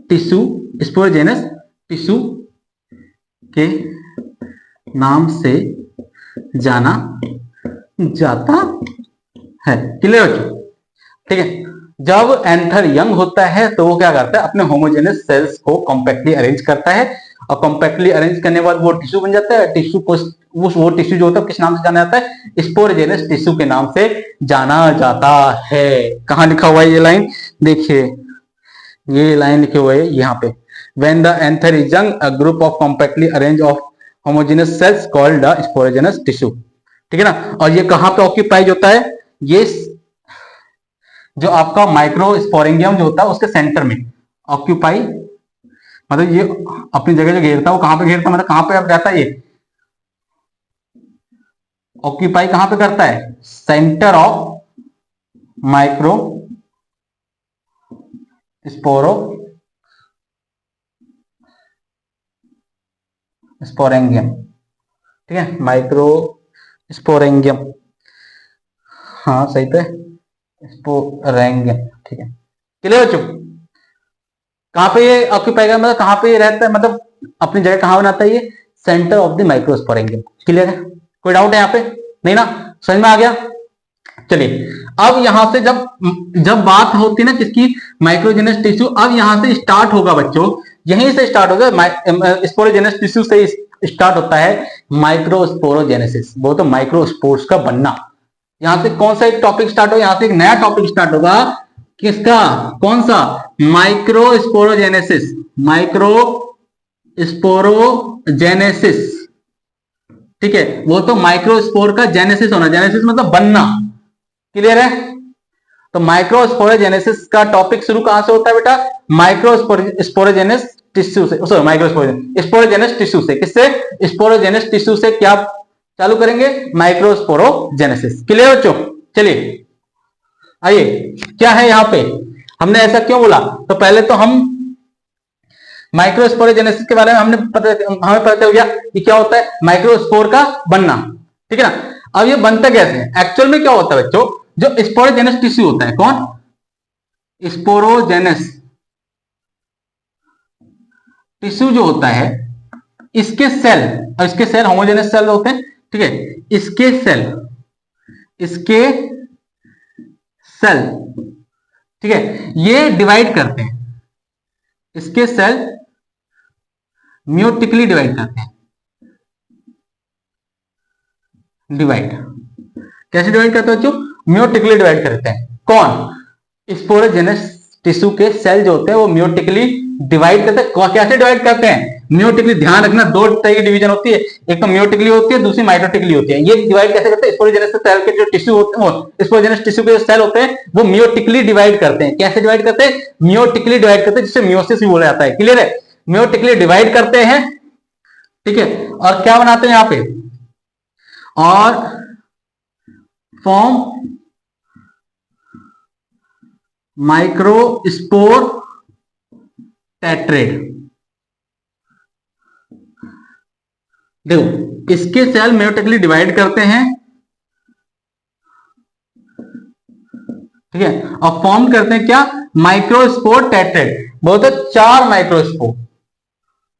टिश्यू, स्पोरोजेनस टिश्यू के नाम से जाना जाता है। क्लियर बच्चों? ठीक है, जब एंथर यंग होता है तो वो क्या करता है, अपने होमोजेनस सेल्स को कॉम्पैक्टली अरेंज करता है, और कॉम्पैक्टली अरेंज करने के बाद वो टिश्यू बन जाता है। टिश्यू को वो टिश्यू जो होता है किस नाम से जाना जाता है, स्पोरोजेनस टिश्यू के नाम से जाना जाता है। कहां लिखा हुआ है ये लाइन, देखिए ये लाइन लिखे हुए है यहाँ पे, when the anther is young a group of compactly arranged of homogeneous cells called the sporogenous tissue। ठीक है ना, और ये कहां पे ऑक्यूपाइज होता है, ये जो आपका माइक्रोस्पोरेंगियम जो होता है उसके सेंटर में ऑक्यूपाई, मतलब ये अपनी जगह जो घेरता है वो कहां पे घेरता है, मतलब कहां पे रहता है, ये ऑक्यूपाई कहां पे करता है, सेंटर ऑफ माइक्रो स्पोरेंगियम। ठीक है, माइक्रो स्पोरेंगियम, हाँ सही पे स्पोरेंगियम। ठीक है, क्लियर बच्चों, कहां पे ये ऑक्यूपाई कर, मतलब कहां पे ये रहता है, मतलब अपनी जगह कहां बनाता है, ये सेंटर ऑफ द माइक्रोस्पोरेंगियम। क्लियर है, कोई डाउट है यहाँ पे, नहीं ना, समझ में आ गया। चलिए अब यहां से जब बात होती है ना किसकी, माइक्रोजेनस टिश्यू, अब यहां से स्टार्ट होगा बच्चों, यहीं से स्टार्ट होगा, स्पोरोजेनस टिश्यू से स्टार्ट होता है माइक्रोस्पोरोजेनेसिस, वो तो माइक्रोस्पोर्स का बनना। यहां से कौन सा एक टॉपिक स्टार्ट होगा, यहां से एक नया टॉपिक स्टार्ट होगा, किसका, कौन सा, माइक्रोस्पोरोजेनेसिस, माइक्रोस्पोरोजेनेसिस। ठीक है, वो तो माइक्रोस्पोर का जेनेसिस होना, जेनेसिस मतलब बनना। क्लियर है, तो माइक्रोस्पोरोजेनेसिस का टॉपिक शुरू कहां से होता है बेटा, माइक्रोस्पोरोजेनस टिश्यू से, सॉरी माइक्रोस्पोरोजेनस टिश्यू से, किससे, स्पोरोजेनस टिश्यू से क्या चालू करेंगे, माइक्रोस्पोरोजेनेसिस। क्लियर बच्चों, चलिए आइए, क्या है यहां पे, हमने ऐसा क्यों बोला, तो पहले तो हम माइक्रोस्पोरोजेनेसिस के बारे में हमें पता चल गया कि क्या होता है, माइक्रोस्पोर का बनना। ठीक है ना, अब ये बनता कैसे है, एक्चुअल में क्या होता है बच्चों, जो स्पोरोजेनस टिश्यू होता है, कौन, स्पोरोजेनस टिश्यू जो होता है, इसके सेल, और इसके सेल होमोजेनस सेल होते हैं। ठीक है, इसके सेल ठीक है, ये डिवाइड करते हैं, इसके सेल म्योटिकली डिवाइड करते हैं। डिवाइड कैसे डिवाइड करते हैं बच्चों, म्योटिकली डिवाइड करते हैं, कौन, स्पोरोजेनस टिश्यू के सेल जो होते हैं वो म्योटिकली डिवाइड करते हैं। कैसे डिवाइड करते हैं, म्योटिकली, ध्यान रखना दो तरह की डिवीजन होती है, एक तो म्योटिकली होती है, दूसरी माइटोटिकली होती है। ये डिवाइड कैसे करते हैं, स्पोरोजेनस सेल के जो टिश्यू होते हैं, स्पोरोजेनस टिश्यू के जो सेल होते हैं वो म्योटिकली डिवाइड करते हैं। कैसे डिवाइड करते हैं, म्योटिकली डिवाइड करते हैं, जिसे म्योसिस भी बोला जाता है। क्लियर है, म्योटिकली डिवाइड करते हैं। ठीक है, और क्या बनाते हैं यहां पे, और फॉर्म माइक्रोस्पोर टेट्रेड। देखो इसके सेल म्योटिकली डिवाइड करते हैं, ठीक है, और फॉर्म करते हैं क्या, माइक्रोस्पोर टेट्रेड, बोलते 4 माइक्रोस्पोर।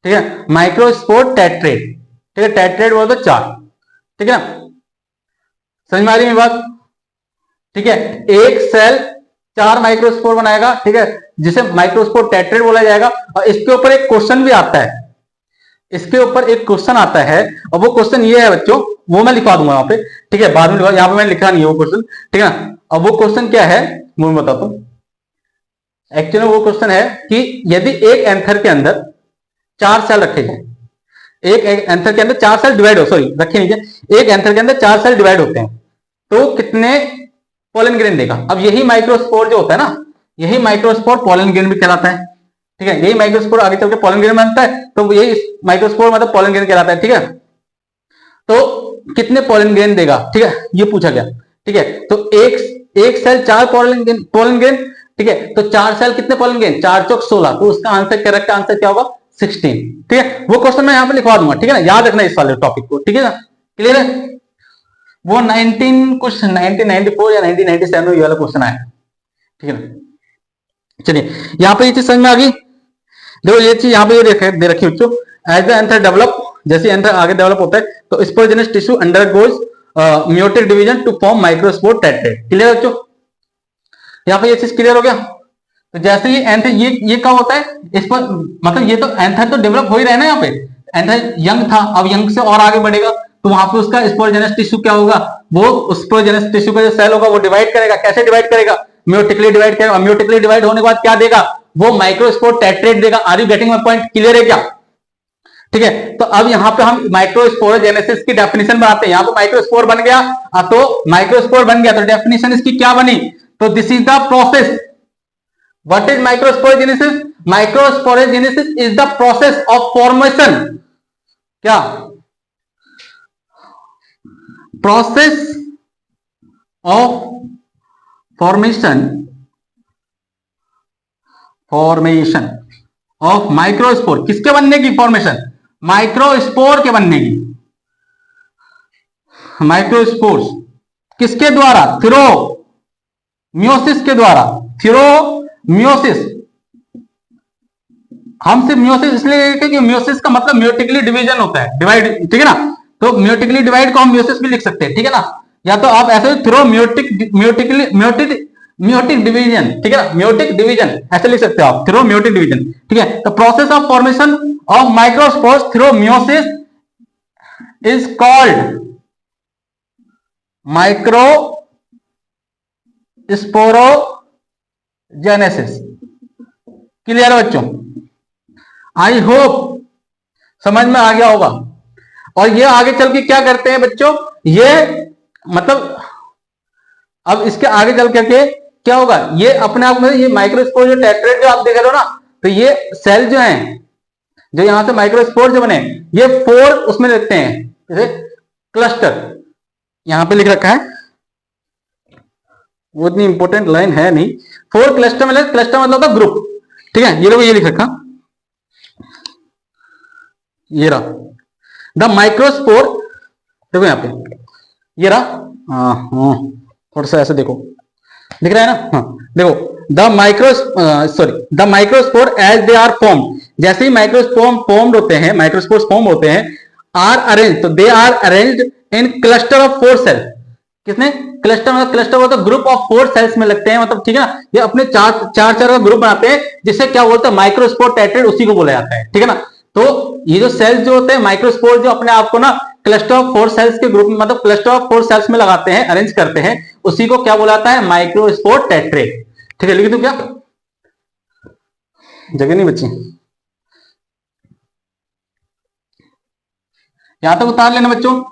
ठीक है, माइक्रोस्पोर टेट्रेड। ठीक है, टेट्रेड बोलते 4। ठीक है ना, समझ में आ रही है बात। ठीक है, एक सेल 4 माइक्रोस्पोर बनाएगा। ठीक है, जिसे माइक्रोस्पोर टेट्रेड बोला जाएगा। और इसके ऊपर एक क्वेश्चन भी आता है, इसके ऊपर एक क्वेश्चन आता है, और वो क्वेश्चन ये है बच्चों, वो मैं लिखवा दूंगा वहां पे। ठीक है, बाद में लिखवा, यहाँ पे मैंने लिखा नहीं है वो क्वेश्चन। ठीक है ना, अब वो क्वेश्चन क्या है वो मैं बताता हूं। एक्चुअली वो क्वेश्चन है कि यदि एक एंथर के अंदर 4 सेल रखे जाए, एक एंथर के अंदर 4 सेल डिवाइड हो, सॉरी रखे नीचे, एक एंथर के अंदर 4 सेल डिवाइड होते हैं, तो कितने पोलन ग्रेन देगा। अब यही माइक्रोस्पोर जो होता है ना, यही माइक्रोस्पोर पोलन ग्रेन भी कहलाता है। ठीक है, यही माइक्रोस्पोर आगे चल के पोलन ग्रेन बनता है, तो यही माइक्रोस्पोर मतलब पोलन ग्रेन कहलाता है। ठीक है, तो कितने पोलन ग्रेन देगा, ठीक है, ये पूछा गया। ठीक है, तो एक सेल 4 पोलन ग्रेन। ठीक है, तो 4 सेल कितने पोलन ग्रेन, 4 चौक 16, तो उसका आंसर, करेक्ट आंसर क्या होगा, 16। ठीक है, वो क्वेश्चन मैं यहां पे लिखवा दूंगा। ठीक है ना, याद रखना इस वाले टॉपिक को। ठीक है ना, क्लियर है, वो 1994 या 1997 में ये वाला क्वेश्चन आया। ठीक है ना, चलिए यहां पे ये चीज समझ में आ गई। देखो ये चीज यहाँ पे ये दे रखी बच्चों, एज द एंथर डेवलप, जैसे एंथर आगे डेवलप होता है तो sporogenous tissue undergoes meiotic division to form microspore tetrad. Clear बच्चों, यहाँ पे ये चीज क्लियर हो गया। तो जैसे ये एंथ ये कब होता है, इस पर मतलब ये तो एंथ तो डेवलप हो ही रहा है ना, यहाँ पे एंथ यंग था, अब यंग से और आगे बढ़ेगा, तो वहां पे उसका स्पोरोजेनस टिश्यू क्या होगा, वो स्पोरोजेनस टिश्यू का जो सेल होगा वो डिवाइड करेगा। कैसे डिवाइड करेगा, म्योटिकली डिवाइड करेगा। म्योटिकली डिवाइड होने के बाद क्या देगा, वो माइक्रोस्पोर टेट्रेट देगा। Are you getting my point, clear है क्या? ठीक है, तो अब यहां पे हम माइक्रोस्पोरोजेनेसिस की डेफिनेशन बनाते हैं। यहां पे माइक्रोस्पोर बन गया, तो माइक्रोस्पोर बन गया तो डेफिनेशन इसकी क्या बनी, तो this is the process. What is microsporogenesis? Microsporogenesis is the process of formation, क्या, process of formation of microspore. किसके बनने की फॉर्मेशन, माइक्रोस्पोर के बनने की। माइक्रोस्पोर्स किसके द्वारा, थ्रो म्योसिस के द्वारा, थ्रो म्योसिस। हम सिर्फ म्योसिस इसलिए कहते हैं कि म्योसिस का मतलब म्योटिकली डिवीजन होता है, डिवाइड, ठीक है ना, तो म्योटिकली डिवाइड को हम म्योसिस भी लिख सकते हैं, ठीक है ना, या तो आप ऐसे थ्रो म्योटिक डिवीजन, ठीक है ना, म्योटिक डिवीजन ऐसे लिख सकते हो आप, थ्रो म्योटिक डिवीजन, ठीक है। The process of formation of microspores through meiosis is called micro sporogenesis. Clear है बच्चों? आई होप समझ में आ गया होगा। और ये आगे चल के क्या करते हैं बच्चों, ये मतलब अब इसके आगे चल करके क्या होगा, ये अपने आप में ये माइक्रोस्पोर जो टेट्रेट जो आप देख रहे हो ना, तो ये सेल जो है, जो यहां से माइक्रोस्पोर जो बने, ये 4 उसमें लिखते हैं, जैसे क्लस्टर यहां पे लिख रखा है, वो इतनी इंपॉर्टेंट लाइन है नहीं। 4 क्लस्टर में, क्लस्टर मतलब होता ग्रुप, ठीक है, ये लोग ये लिख रखा, ये रहा द माइक्रोस्पोर, देखो यहां पे ये रहा, थोड़ा सा ऐसे देखो, दिख रहा है ना, हाँ देखो, the microspore as they are form, जैसे ही माइक्रोस्पोर फॉर्म्ड होते हैं, माइक्रोस्पोर्स फॉर्म होते हैं, आर अरेंज, तो they are arranged in cluster of 4 cell. किसने, क्लस्टर, मतलब क्लस्टर होता है ग्रुप ऑफ 4 सेल्स में लगते हैं, मतलब ठीक है ना, ये अपने चार का ग्रुप बनाते हैं, जिससे क्या बोलते हैं, माइक्रोस्पोर टेट्रेट, उसी को बोला जाता है, ठीक है ना। तो ये जो सेल्स जो होते हैं माइक्रोस्पोर, जो अपने आप को ना क्लस्टर ऑफ 4 सेल्स के ग्रुप में, मतलब क्लस्टर ऑफ 4 सेल्स में लगाते हैं, अरेंज करते हैं, उसी को क्या बोला जाता है, माइक्रोस्पोर टेट्रेट। ठीक है, लिख दूं क्या, जगह नहीं बची, यहां तक उतार लेना बच्चों।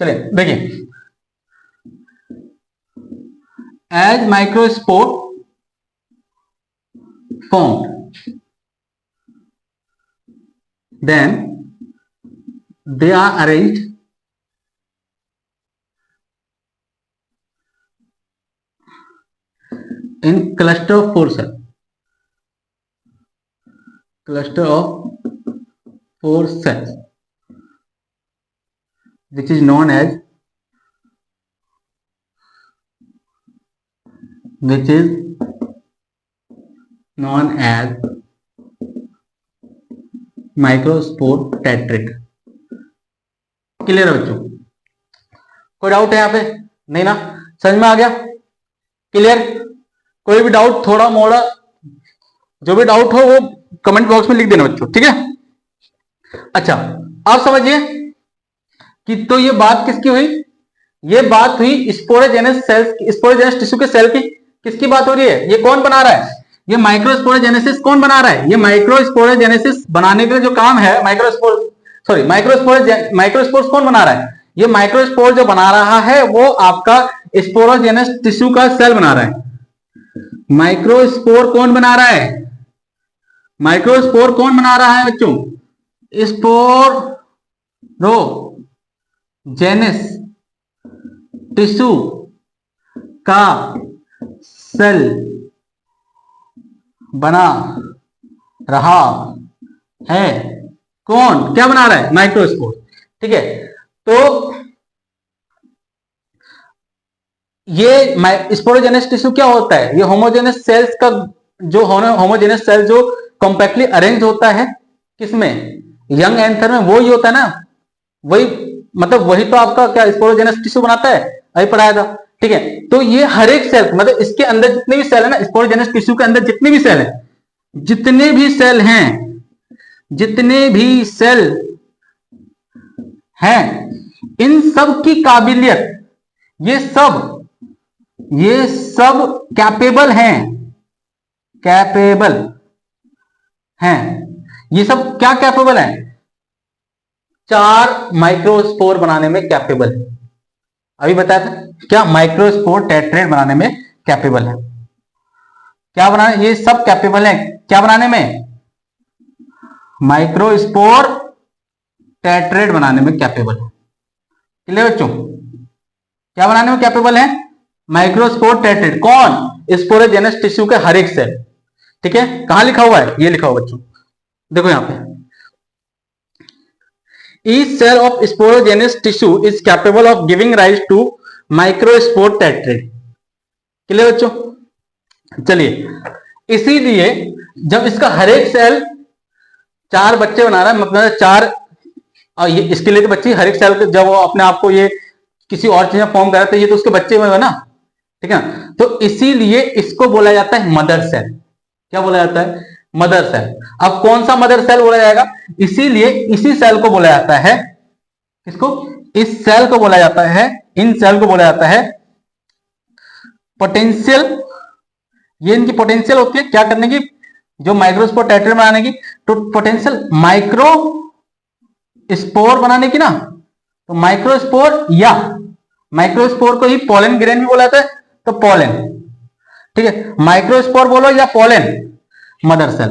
चलिए देखिए, as microspore formed, then they are arranged in cluster of 4 cells, cluster of 4 cells, which is known as microspore tetrad. Clear है बच्चों? कोई डाउट है यहाँ पे? नहीं ना, समझ में आ गया? क्लियर? कोई भी डाउट, थोड़ा मोड़ा जो भी डाउट हो वो कमेंट बॉक्स में लिख देना बच्चों, ठीक है। अच्छा, आप समझिए कि तो ये बात किसकी हुई, ये बात हुई स्पोरोजेनस सेल्स, स्पोरोजेनस टिश्यू के सेल की। किसकी बात हो रही है, ये कौन बना रहा है, ये माइक्रोस्पोरोजेनेसिस कौन बना रहा है, ये माइक्रोस्पोरोजेनेसिस बनाने का जो काम है, माइक्रोस्पोर्स कौन बना रहा है, ये माइक्रोस्पोर जो बना रहा है वो आपका स्पोरोजेनस टिश्यू का सेल बना रहा है। माइक्रोस्पोर कौन बना रहा है, माइक्रोस्पोर कौन बना रहा है बच्चों, स्पोरोजेनस टिश्यू का सेल बना रहा है। कौन, क्या बना रहा है, माइक्रोस्पोर, ठीक है। तो ये स्पोरोजेनस टिश्यू क्या होता है, ये होमोजेनस सेल्स का जो होमोजेनस सेल जो कॉम्पैक्टली अरेंज होता है, किसमें, यंग एंथर में वो ही होता है ना, वही मतलब वही तो आपका क्या स्पोरोजेनस टिश्यू बनाता है, अभी पढ़ाया था। ठीक है, तो ये हर एक सेल मतलब इसके अंदर जितने भी सेल है ना, स्पोरोजेनस टिश्यू के अंदर जितने भी सेल है, जितने भी सेल हैं, जितने भी सेल हैं, इन सब की काबिलियत, ये सब कैपेबल हैं, कैपेबल हैं, ये सब क्या कैपेबल हैं, 4 माइक्रोस्पोर बनाने में कैपेबल है। अभी बताया था क्या, माइक्रोस्पोर टेट्रेट बनाने में कैपेबल है। क्या बनाने, ये सब कैपेबल है क्या बनाने में, माइक्रोस्पोर टेट्रेट बनाने में कैपेबल है। क्लियर बच्चों, क्या बनाने में कैपेबल है, माइक्रोस्पोर टेट्रेट। कौन, स्पोरोजेनस टिश्यू के हर एक सेल। ठीक है, कहां लिखा हुआ है, ये लिखा हुआ बच्चों, देखो यहां पे, each cell of sporogenous tissue is capable of giving rise to microspore tetrad। Clear बच्चों, चलिए इसीलिए जब इसका हर एक सेल 4 बच्चे बना रहा है, मतलब 4, और ये इसके लिए तो बच्चे हर एक सेल जब वो अपने आप को ये किसी और चीज में फॉर्म कर रहा है तो ये तो उसके बच्चे में ना, ठीक है ना, तो इसीलिए इसको बोला जाता है मदर सेल। क्या बोला जाता है, मदर सेल। अब कौन सा मदर सेल बोला जाएगा, इसीलिए इसी सेल को बोला जाता है, किसको, इस सेल को बोला जाता है, इन सेल को बोला जाता है पोटेंशियल। ये इनकी पोटेंशियल होती है क्या करने की, जो माइक्रोस्पोर टेट्रेट बनाने की, तो पोटेंशियल माइक्रो स्पोर बनाने की ना, तो माइक्रोस्पोर या माइक्रोस्पोर को ही पोलन ग्रेन भी बोला जाता है, तो पोलन। ठीक है, माइक्रोस्पोर बोलो या पोलन, मदर सेल।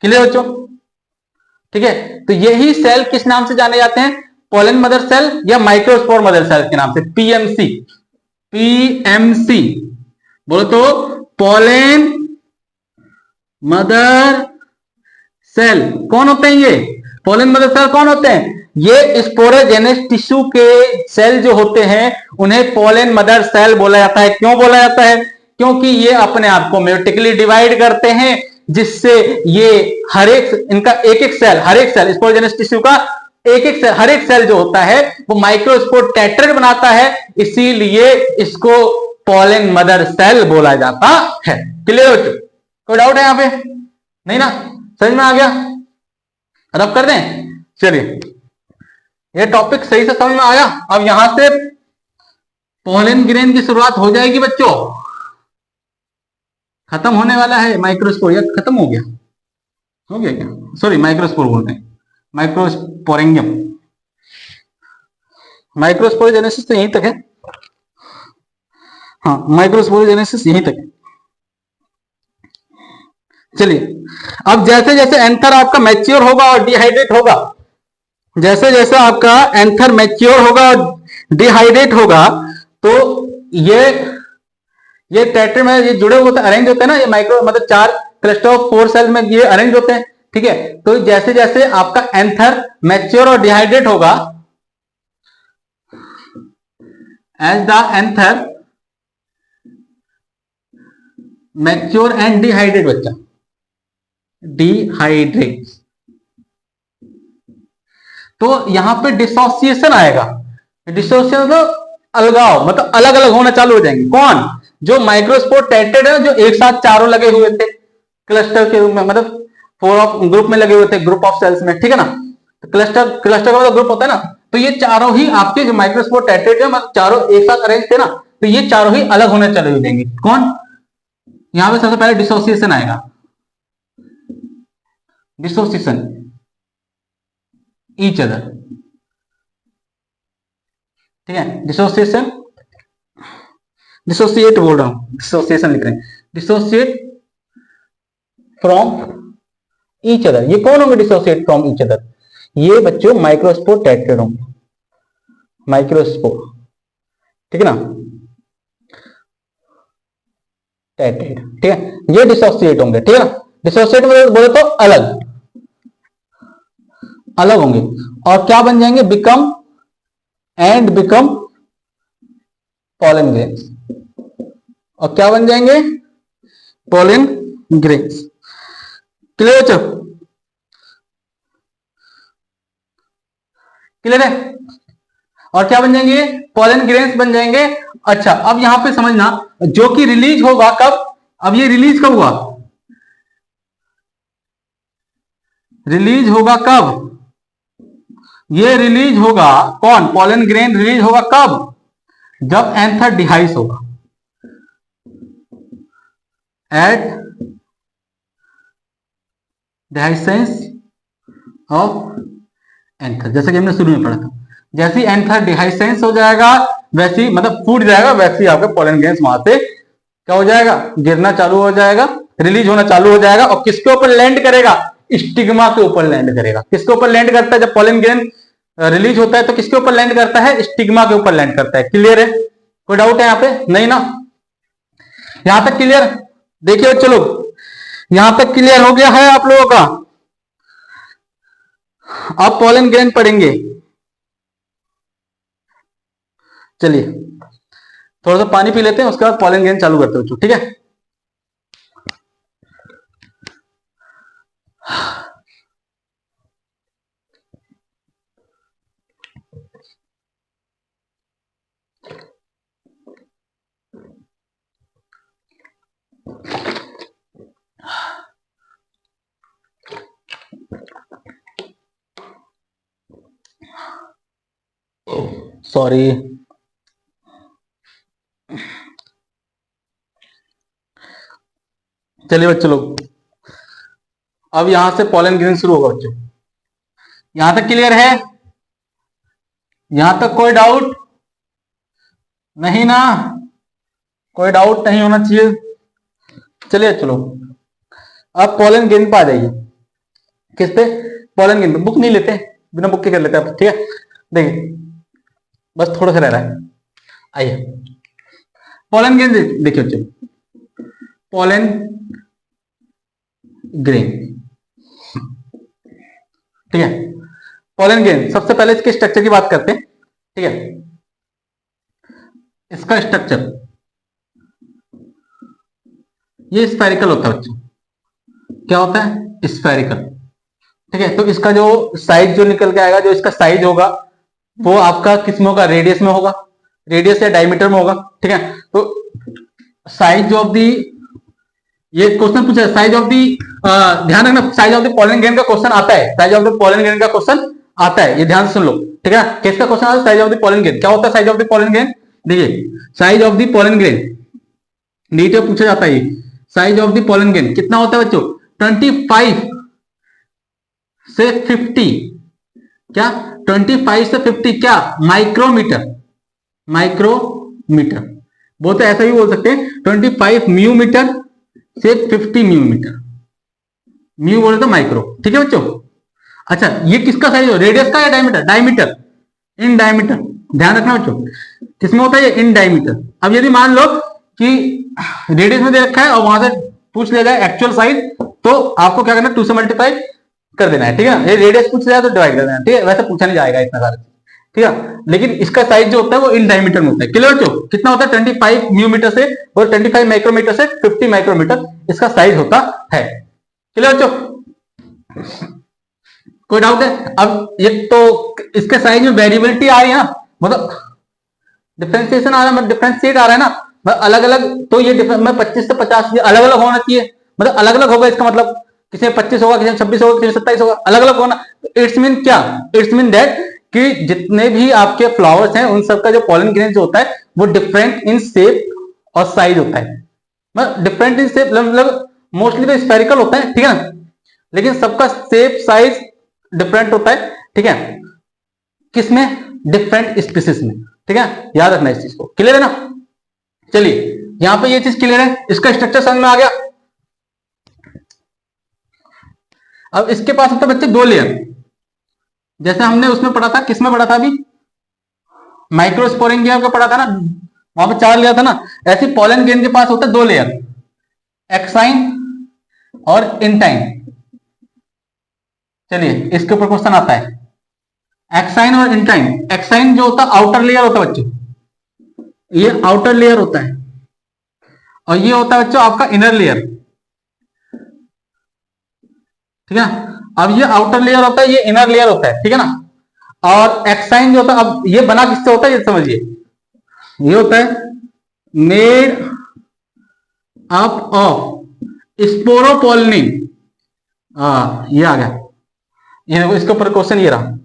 क्लियर बच्चों, ठीक है, तो यही सेल किस नाम से जाने जाते हैं, पोलन मदर सेल या माइक्रोस्पोर मदर सेल के नाम से, पीएमसी। पीएमसी बोलो तो पोलन मदर सेल। कौन होते हैं ये, पोलन मदर सेल कौन होते हैं, ये स्पोरोजेनस टिश्यू के सेल जो होते हैं उन्हें पोलन मदर सेल बोला जाता है। क्यों बोला जाता है, क्योंकि ये अपने आप को म्यूटिकली डिवाइड करते हैं, जिससे ये हर एक इनका एक एक सेल, हर एक सेल स्पोरोजेनस टिश्यू का एक एक सेल, हर एक सेल जो होता है वो माइक्रोस्पोर टेट्रेट बनाता है, इसीलिए इसको पोलन मदर सेल बोला जाता है। क्लियर बच्चों, कोई डाउट है यहां पे, नहीं ना, समझ में आ गया, रब कर दें। चलिए ये टॉपिक सही से समझ में आया। अब यहां से पोलन ग्रेन की शुरुआत हो जाएगी बच्चों, खत्म होने वाला है माइक्रोस्पोर, या खत्म हो गया, हो गया क्या, सॉरी माइक्रोस्पोर बोलते हैं, माइक्रोस्पोरेंगियम। माइक्रोस्पोरोजेनेसिस तो यहीं तक है, हाँ माइक्रोस्पोरोजेनेसिस यहीं तक है। चलिए अब जैसे जैसे एंथर आपका मैच्योर होगा और डिहाइड्रेट होगा, जैसे जैसे आपका एंथर मैच्योर होगा और डिहाइड्रेट होगा, तो ये टेट्रे में ये जुड़े होते हैं, अरेंज होते हैं ना, ये माइक्रो मतलब 4 क्लस्टर ऑफ 4 सेल में ये अरेंज होते हैं। ठीक है, तो जैसे जैसे आपका एंथर मैच्योर और डिहाइड्रेट होगा, as the anther mature and dehydrate, बच्चा डिहाइड्रेट, तो यहां पे डिसोसिएशन आएगा। डिसोसिएशन मतलब अलगाव, मतलब अलग अलग होना चालू हो जाएंगे। कौन, जो माइक्रोस्पोर टेट्रेट है, जो एक साथ चारों लगे हुए थे क्लस्टर के रूप में, मतलब 4 ऑफ ग्रुप में लगे हुए थे, ग्रुप ऑफ सेल्स में, ठीक है ना, तो क्लस्टर का मतलब ग्रुप होता है ना, तो ये चारों ही आपके जो माइक्रोस्पोर टेट्रेट है, मतलब चारों एक साथ अरेंज थे ना, तो ये चारों ही अलग होने चले हो जाएंगे। कौन, यहां पे सबसे पहले डिसोसिएशन आएगा, डिसोसिएशन ईच अदर, ठीक है, डिसोसिएशन, डिसोसिएट बोल रहा हूं, डिसोसिएशन लिख रहे हैं, डिसोसिएट फ्रॉम ईच अदर। ये कौन होंगे डिसोसिएट फ्रॉम ईच अदर, ये बच्चों माइक्रोस्पोर टेट्रेट होंगे, माइक्रोस्पोर, ठीक है ना, टेट्रेट, ठीक है, ये डिसोसिएट होंगे, ठीक है ना, डिसोसिएट बोले तो अलग अलग होंगे, और क्या बन जाएंगे, बिकम पोलन ग्रेन्स, और क्या बन जाएंगे, पोलन ग्रेन्स। क्लियर बच्चों? क्लियर है? और क्या बन जाएंगे? पॉलन ग्रेन्स बन जाएंगे। अच्छा, अब यहां पे समझना, जो कि रिलीज होगा कब? अब ये रिलीज कब हुआ? रिलीज होगा कब? ये रिलीज होगा कौन? पॉलन ग्रेन रिलीज होगा कब? जब एंथर डिहाइस होगा, एट डिहाइसेंस ऑफ एंथर, जैसे कि हमने शुरू में पढ़ा था। जैसे एंथर डिहाइसेंस हो जाएगा, वैसे ही मतलब फूट जाएगा, वैसे ही आपका पॉलन ग्रेन्स वहां से क्या हो जाएगा? गिरना चालू हो जाएगा, रिलीज होना चालू हो जाएगा। और किसके ऊपर लैंड करेगा? स्टिग्मा के ऊपर लैंड करेगा। किसके ऊपर लैंड करता है जब पॉलन ग्रेन रिलीज होता है? तो किसके ऊपर लैंड करता है? स्टिग्मा के ऊपर लैंड करता है। क्लियर है? कोई डाउट है यहाँ पे? नहीं ना? यहां तक क्लियर? देखिए चलो, यहां तक क्लियर हो गया है आप लोगों का? अब पॉलन ग्रेन पढ़ेंगे। चलिए थोड़ा सा पानी पी लेते हैं, उसके बाद पॉलन ग्रेन चालू करते हैं बच्चों, ठीक है? सॉरी, चलिए बच्चों लोग, अब यहां से पॉलन ग्रेन शुरू होगा बच्चों। यहां तक क्लियर है? यहां तक कोई डाउट नहीं ना? कोई डाउट नहीं होना चाहिए। चलिए चलो, अब पॉलन ग्रेन पे आ जाइए। किस पे? पॉलन ग्रेन पे। बुक नहीं लेते, बिना बुक के कर लेते हैं, ठीक है? देखिए बस थोड़ा सा रह रहा है, आइए पॉलन ग्रेन देखिए बच्चों। पॉलन ग्रेन, ठीक है? पॉलन ग्रेन, सबसे पहले इसके स्ट्रक्चर की बात करते हैं, ठीक है? इसका स्ट्रक्चर ये स्फेरिकल होता है बच्चों। क्या होता है? स्फेरिकल, ठीक है? तो इसका जो साइज जो निकल के आएगा, जो इसका साइज होगा वो आपका किस में होगा? रेडियस में होगा, रेडियस या डायमीटर में होगा, ठीक है? तो साइज ऑफ दी, ये क्वेश्चन पूछा है साइज ऑफ दी, ध्यान रखना, size of the pollen grain का क्वेश्चन आता है। Size of the pollen grain का क्वेश्चन आता है, ये ध्यान से सुन लो, ठीक है? किसका क्वेश्चन आता है? Size of the pollen grain. क्या होता है size of the pollen grain? देखिए, size of the pollen grain NEET में पूछा जाता है। Size of the pollen grain कितना होता है बच्चों? 25 से 50, क्या 25 से 50 क्या? Micrometer, micrometer. वो तो ऐसा ही बोल सकते हैं 25 म्यूमीटर से 50 म्यूमीटर। म्यू बोले तो माइक्रो, ठीक है बच्चों? अच्छा, ये किसका साइज हो? रेडियस का या डायमीटर? डायमीटर, इन डायमीटर, ध्यान रखना बच्चों, किसमें होता है ये? In diameter. अब यदि मान लो कि रेडियस में दे रखा है और वहां से पूछ लिया जाए एक्चुअल साइज, तो आपको क्या करना है? 2 से मल्टीप्लाई कर देना है, ठीक है? ये रेडियस पूछ लिया तो डिवाइड कर देना, ठीक है? वैसे पूछा नहीं जाएगा इतना सारा, ठीक है? लेकिन इसका साइज जो होता है वो इन डायमीटर में होता है। क्लियर बच्चों? कितना होता है? 25 म्यूमीटर से और 25 माइक्रोमीटर से 50 माइक्रोमीटर इसका साइज होता है। क्लियर बच्चों? कोई डाउट है? अब ये तो इसके साइज में वेरिएबिलिटी आ रही है ना, मतलब डिफरेंशिएशन आ रहा है, मतलब डिफरेंशिएट आ रहा है ना, मतलब अलग अलग। तो ये 25 से 50 अलग अलग होना चाहिए, मतलब अलग अलग होगा, इसका मतलब किसी में 25 होगा, किसी में 26 होगा, किसी में 27 होगा, अलग अलग होना। इट्स मीन क्या? इट्स मीन दैट कि जितने भी आपके फ्लावर्स हैं उन सबका जो पॉलन ग्रेन जो होता है वो डिफरेंट इन शेप और साइज होता है। मतलब डिफरेंट इन शेप मतलब मोस्टली तो स्फेरिकल होता है, ठीक है ना? लेकिन सबका शेप साइज डिफरेंट होता है, ठीक है? किसमें? डिफरेंट स्पीसीज में, ठीक है? याद रखना इस चीज को। क्लियर है ना? चलिए यहां पे ये चीज क्लियर है, इसका स्ट्रक्चर समझ में आ गया। अब इसके पास होता है बच्चे 2 लेयर, जैसे हमने उसमें पढ़ा था, किसमें पढ़ा था अभी? माइक्रोस्पोरेंगिया का पढ़ा था ना, वहां पे 4 लेयर था ना। ऐसे पॉलन ग्रेन के पास होता है 2 लेयर, एक्साइन और इंटाइन। चलिए इसके ऊपर क्वेश्चन आता है, एक्साइन और इंटाइन। एक्साइन जो होता है आउटर लेयर होता है बच्चों, ये आउटर लेयर होता है, और ये होता है बच्चों आपका इनर लेयर। ठीक है ना। अब ये आउटर लेयर होता है, ये इनर लेयर होता है, ठीक है ना। और एक्साइन जो होता है, अब ये बना किससे होता है ये समझिए, ये होता है मेड अप ऑफ स्पोरोपोलिन। ये आ गया, ये देखो इसके ऊपर क्वेश्चन ये रहा,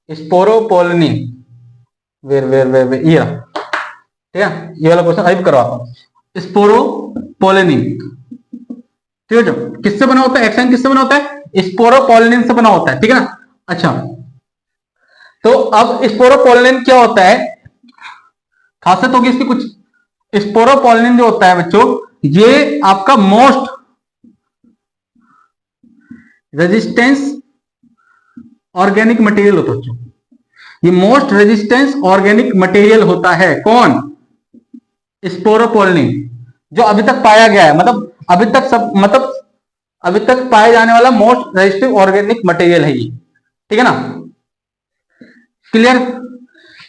sporopollenin, where where where where ये रहा, ठीक है। ये वाला क्वेश्चन अभी करवाता हूं, स्पोरोपोलिन, ठीक है। जो किससे बना होता है, एक्साइन किससे बना होता है, स्पोरोपोलिन से बना होता है, ठीक है ना। अच्छा, तो अब स्पोरोपोलिन क्या होता है, खासियत होगी इसकी कुछ। स्पोरोपोलिन जो होता है बच्चों, ये आपका मोस्ट रेजिस्टेंस ऑर्गेनिक मटेरियल होता है बच्चों, ये मोस्ट रेजिस्टेंस ऑर्गेनिक मटेरियल होता है। कौन, स्पोरोपोलिन, जो अभी तक पाया गया है, मतलब अभी तक सब, मतलब अभी तक पाए जाने वाला मोस्ट रेजिस्टिव ऑर्गेनिक मटेरियल है ये, ठीक है ना, क्लियर।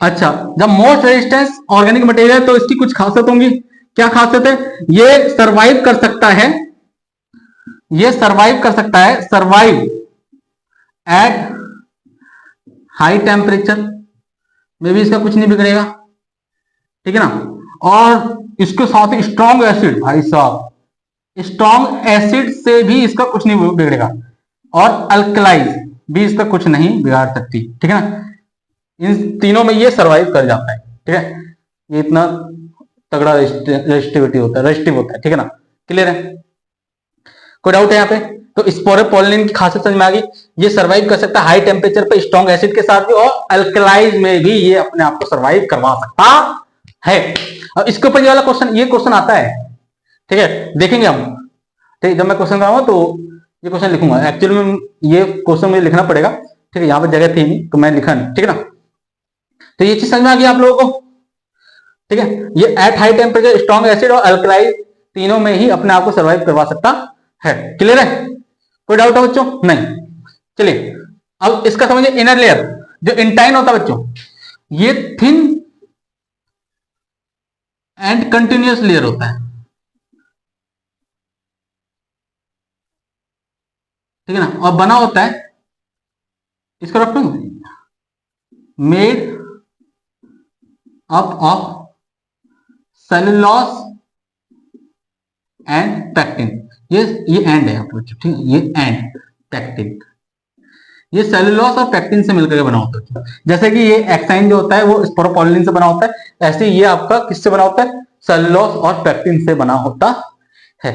अच्छा, जब मोस्ट रेजिस्टेंस ऑर्गेनिक मटेरियल तो इसकी कुछ खासियत होंगी। क्या खासियत है, ये सरवाइव कर सकता है, ये सरवाइव कर सकता है, सरवाइव एट हाई टेम्परेचर में भी इसका कुछ नहीं बिगड़ेगा, ठीक है ना। और इसके साथ ही स्ट्रॉन्ग एसिड, भाई साहब स्ट्रॉन्ग एसिड से भी इसका कुछ नहीं बिगड़ेगा, और अल्कलाइज भी इसका कुछ नहीं बिगाड़ सकती, ठीक है ना। इन तीनों में ये सरवाइव कर जाता है, ठीक है। ये इतना तगड़ा रेजिस्टिविटी होता है, रेजिस्टिव होता है, ठीक है ना, क्लियर है। कोई डाउट है यहाँ पे, तो स्पोरोपोलिन की खासियत समझ में आ गई, ये सरवाइव कर सकता है हाई टेम्परेचर पे स्ट्रॉन्ग एसिड के साथ भी, और अल्कलाइज में भी ये अपने आप को सरवाइव करवा सकता है। अब इसके ऊपर ये वाला क्वेश्चन, ये क्वेश्चन आता है, ठीक है, देखेंगे हम, ठीक। जब मैं क्वेश्चन कराऊंगा तो ये क्वेश्चन लिखूंगा, एक्चुअली में ये क्वेश्चन मुझे लिखना पड़ेगा, ठीक है, यहाँ पर जगह थी नहीं तो मैं लिखा नहीं, ठीक है ना। तो ये चीज समझ में आ गई आप लोगों को, ठीक है। ये at high temperature strong acid और अल्कलाइज तीनों में ही अपने आप को सर्वाइव करवा सकता है, क्लियर है। कोई डाउट है बच्चों, नहीं। चलिए अब इसका समझिए, इनर लेयर जो इंटाइन होता है बच्चों, ये थिन एंड कंटिन्यूअस लेयर होता है, ठीक है ना, और बना होता है, इसको रखेंगे made up of cellulose and pectin. ये एंड है आपको, ठीक है, ये एंड पैक्टिन, ये सेलुलोज और पैक्टिन से मिलकर बना होता है। जैसे कि ये एक्साइन जो होता है वो स्पोरोपोलिन से बना होता है, ऐसे ये आपका किससे बना होता है, सेलुलोज और पैक्टिन से बना होता है,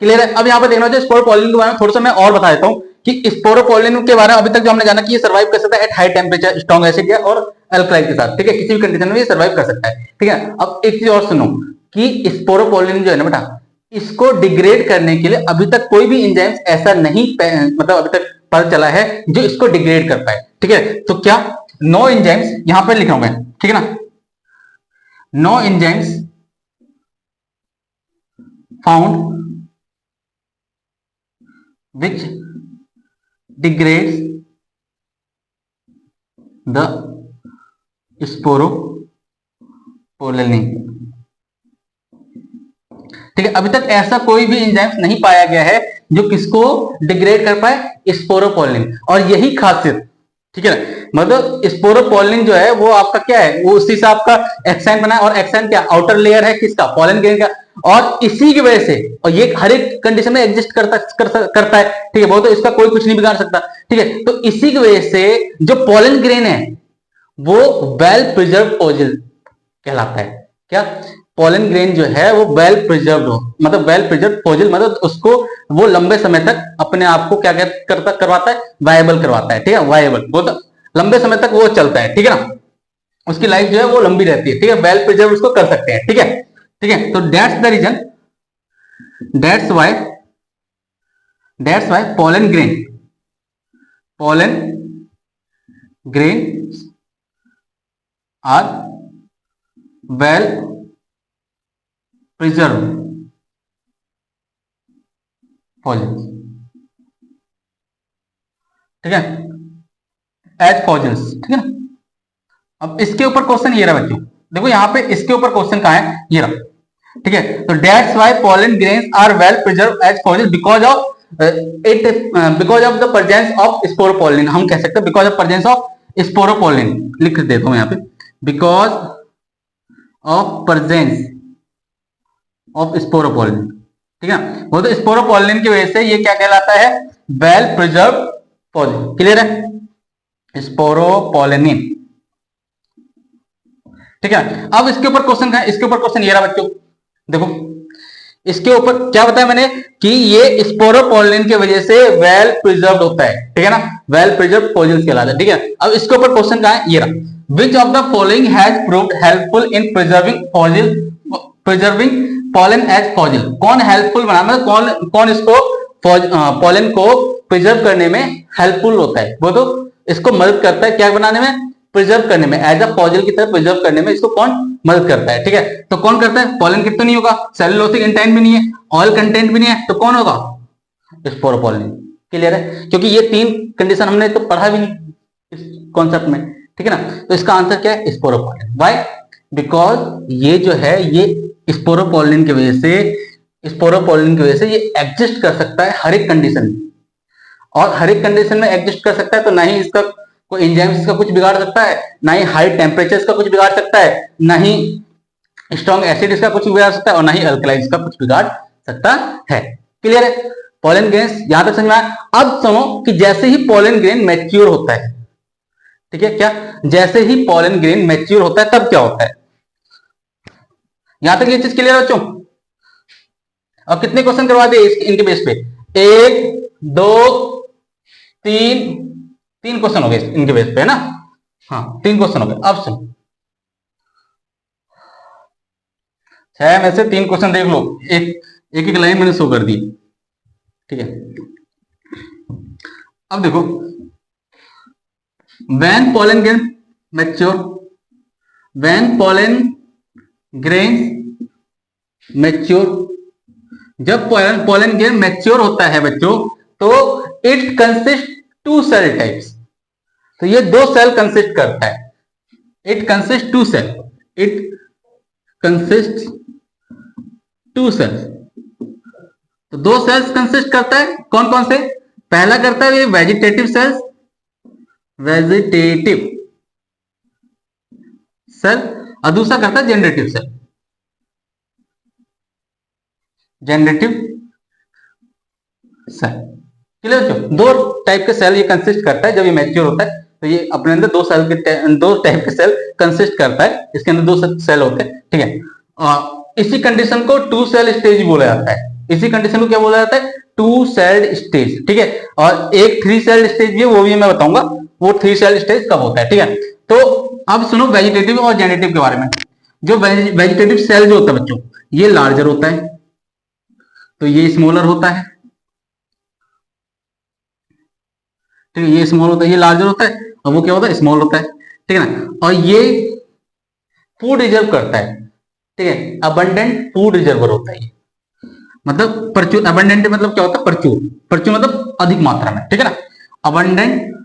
क्लियर है। अब यहाँ पे देखना चाहिए स्पोरोपोलिन के बारे में थोड़ा सा मैं और बता देता हूँ कि स्पोरोपोलिन के बारे में अभी तक जो हमने जाना कि ये सर्वाइव कर सकता है at high temperature strong acid और अल्कलाइड के साथ, ठीक है, किसी भी कंडीशन में ये सर्वाइव कर सकता है, ठीक है। अब एक चीज और सुनो कि स्पोरोपोलिन जो है ना बेटा, इसको डिग्रेड करने के लिए अभी तक कोई भी एंजाइम ऐसा नहीं, मतलब अभी तक पता चला है जो इसको डिग्रेड कर पाए, ठीक है। तो क्या, नो एंजाइम्स, यहां पर लिख रहा हूं मैं, ठीक है ना, no enzymes found which degrades the sporopollenin, ठीक है। अभी तक ऐसा कोई भी एंजाइम नहीं पाया गया है जो किसको डिग्रेड कर पाए, स्पोरोपोलिन, और यही खासियत, ठीक है ना। मतलब स्पोरोपोलिन जो है वो आपका क्या है, वो उसी से आपका एक्साइन बना है, और एक्साइन क्या, आउटर लेयर है किसका, पोलन ग्रेन का, और इसी की वजह से, और ये हर एक कंडीशन में एग्जिस्ट करता है, ठीक है, वो तो इसका कोई कुछ नहीं बिगाड़ सकता, ठीक है। तो इसी की वजह से जो पोलन ग्रेन है वो वेल प्रिजर्व पोजिल कहलाता है। क्या, पोलन ग्रेन जो है वो वेल प्रिजर्व्ड हो, मतलब वेल प्रिजर्व पोजिल, मतलब उसको वो लंबे समय तक अपने आप को क्या करवाता है, वायबल करवाता है, ठीक है, वायबल, वो तो लंबे समय तक वो चलता है, ठीक है ना, उसकी लाइफ जो है वो लंबी रहती है, ठीक है, वेल प्रिजर्व उसको कर सकते हैं, ठीक है, ठीक है। तो that's the reason, that's why pollen grain are well preserve fossils, ठीक है, एज फॉजिल्स, ठीक है ना। अब इसके ऊपर क्वेश्चन ये रहा बच्चों, देखो यहाँ पे इसके ऊपर क्वेश्चन कहाँ है, ये रहा, ठीक है। तो that's why pollen grains are well preserve as fossil because of it because of the presence of sporopollenin, हम कह सकते हैं because of presence of sporopollenin, लिख देता हूं यहाँ पे, because of presence of sporopollenin, ठीक है। वो तो स्पोरोपोलिन की वजह से ये क्या कहलाता है, वेल प्रिजर्व पॉलिन, क्लियर है, स्पोरोपोलिन, ठीक है। अब इसके ऊपर क्वेश्चन है, इसके ऊपर क्वेश्चन ये रहा बच्चों, देखो इसके ऊपर क्या बताया मैंने कि ये स्पोरोपोलिन की वजह से वेल प्रिजर्व्ड होता है, ठीक है ना, वेल प्रिजर्व्ड पॉलिन कहलाता है, ठीक है। अब इसके ऊपर क्वेश्चन कहां है, ये रहा, which of the following has proved helpful in preserving pollen as fossil, कौन हेल्पफुल बना, मतलब कौन इसको पॉलन को प्रिजर्व करने में हेल्पफुल होता है, वो तो इसको मदद करता है क्या बनाने में, प्रिजर्व करने में, एज अ फॉजिल की तरह प्रिजर्व करने में इसको कौन मदद करता है, ठीक है। तो कौन करता है, पॉलन किट तो नहीं होगा, सेलुलोसिक इंटेंट भी नहीं है, ऑयल कंटेंट भी नहीं है, तो कौन होगा, स्पोरोपोलिन, क्लियर है, क्योंकि ये तीन कंडीशन हमने तो पढ़ा भी नहीं इस कॉन्सेप्ट में, ठीक है ना। तो इसका आंसर क्या है, स्पोरोपोलिन, व्हाई, बिकॉज ये जो है ये स्पोरोपोलिन की वजह से ये एग्जिस्ट कर सकता है हर एक कंडीशन में, और हर एक कंडीशन में एग्जिस्ट कर सकता है, तो ना ही इसका कोई एंजाइम्स का कुछ बिगाड़ सकता है, ना ही हाई टेम्परेचर का कुछ बिगाड़ सकता है, ना ही स्ट्रॉन्ग एसिड इसका कुछ बिगाड़ सकता है, और ना ही अल्कलाइज का कुछ बिगाड़ सकता है, क्लियर है। पॉलन ग्रेन्स यहां तक समझ में आया। अब सुनो कि जैसे ही पॉलन ग्रेन मैच्योर होता है, ठीक है, क्या जैसे ही पॉलन ग्रेन मैच्योर होता है तब क्या होता है, यहां तक ये चीज क्लियर है बच्चों। अब कितने क्वेश्चन करवा दिए इनके बेस पे, 1 2 3 3 क्वेश्चन हो गए इनके बेस पे, है ना, हाँ 3 क्वेश्चन हो गए। अब सुनो 6 में से 3 क्वेश्चन देख लो, एक लाइन मैंने शो कर दी, ठीक है। अब देखो, when pollen grain mature, when pollen grains mature, जब pollen grain mature होता है बच्चों, तो it consists 2 cell types, तो ये 2 सेल कंसिस्ट करता है, it consists 2 cell, it consists 2 cells, तो 2 सेल्स कंसिस्ट करता है, कौन कौन से, पहला करता है ये वेजिटेटिव सेल्स, वेजिटेटिव सेल, और दूसरा करता है generative cell, generative cell, clear बच्चों, 2 टाइप के सेल ये कंसिस्ट करता है, जब ये मैच्योर होता है तो ये अपने अंदर 2 टाइप के सेल कंसिस्ट करता है, इसके अंदर 2 सेल होते हैं, ठीक है। और इसी कंडीशन को 2 सेल स्टेज बोला जाता है, इसी कंडीशन को क्या बोला जाता है, 2 सेल्ड स्टेज, ठीक है। और एक 3 सेल्ड स्टेज भी है, वो भी मैं बताऊंगा वो 3 सेल स्टेज कब होता है, ठीक है। तो अब सुनो वेजिटेटिव और जेनेटिव के बारे में। जो वेजिटेटिव सेल जो होता है बच्चों, ये लार्जर होता है, तो ये स्मॉलर होता है, ठीक है, ये स्मॉल होता है, ये लार्जर होता है, और वो क्या होता है, स्मॉल होता है, ठीक है ना। और ये फूड रिजर्व करता है, ठीक है, अबंडेंट फूड रिजर्वर होता है ये, मतलब प्रचुर, अबंडेंट मतलब क्या होता है, प्रचुर, प्रचुर मतलब अधिक मात्रा में, ठीक है ना, अबंडेंट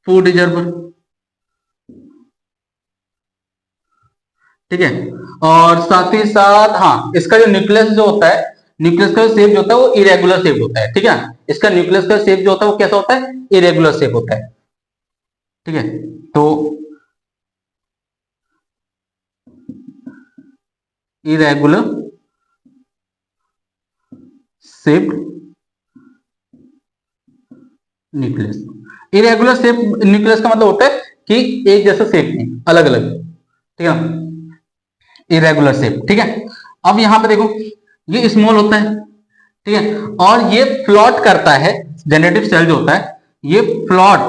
फूड रिजर्वर, ठीक है। और साथ ही साथ हाँ, इसका जो न्यूक्लियस जो होता है, न्यूक्लियस का शेप जो होता है वो इरेगुलर शेप होता है, ठीक है, इसका न्यूक्लियस का शेप जो होता है वो कैसा होता है, इरेगुलर शेप होता है, ठीक है। तो irregular shaped nucleus, irregular shape nucleus का मतलब होता है कि एक जैसा शेप नहीं, अलग अलग, ठीक है, इरेगुलर शेप, ठीक है। अब यहां पे देखो ये स्मॉल होता है, ठीक है, और ये फ्लॉट करता है, जनरेटिव सेल जो होता है ये float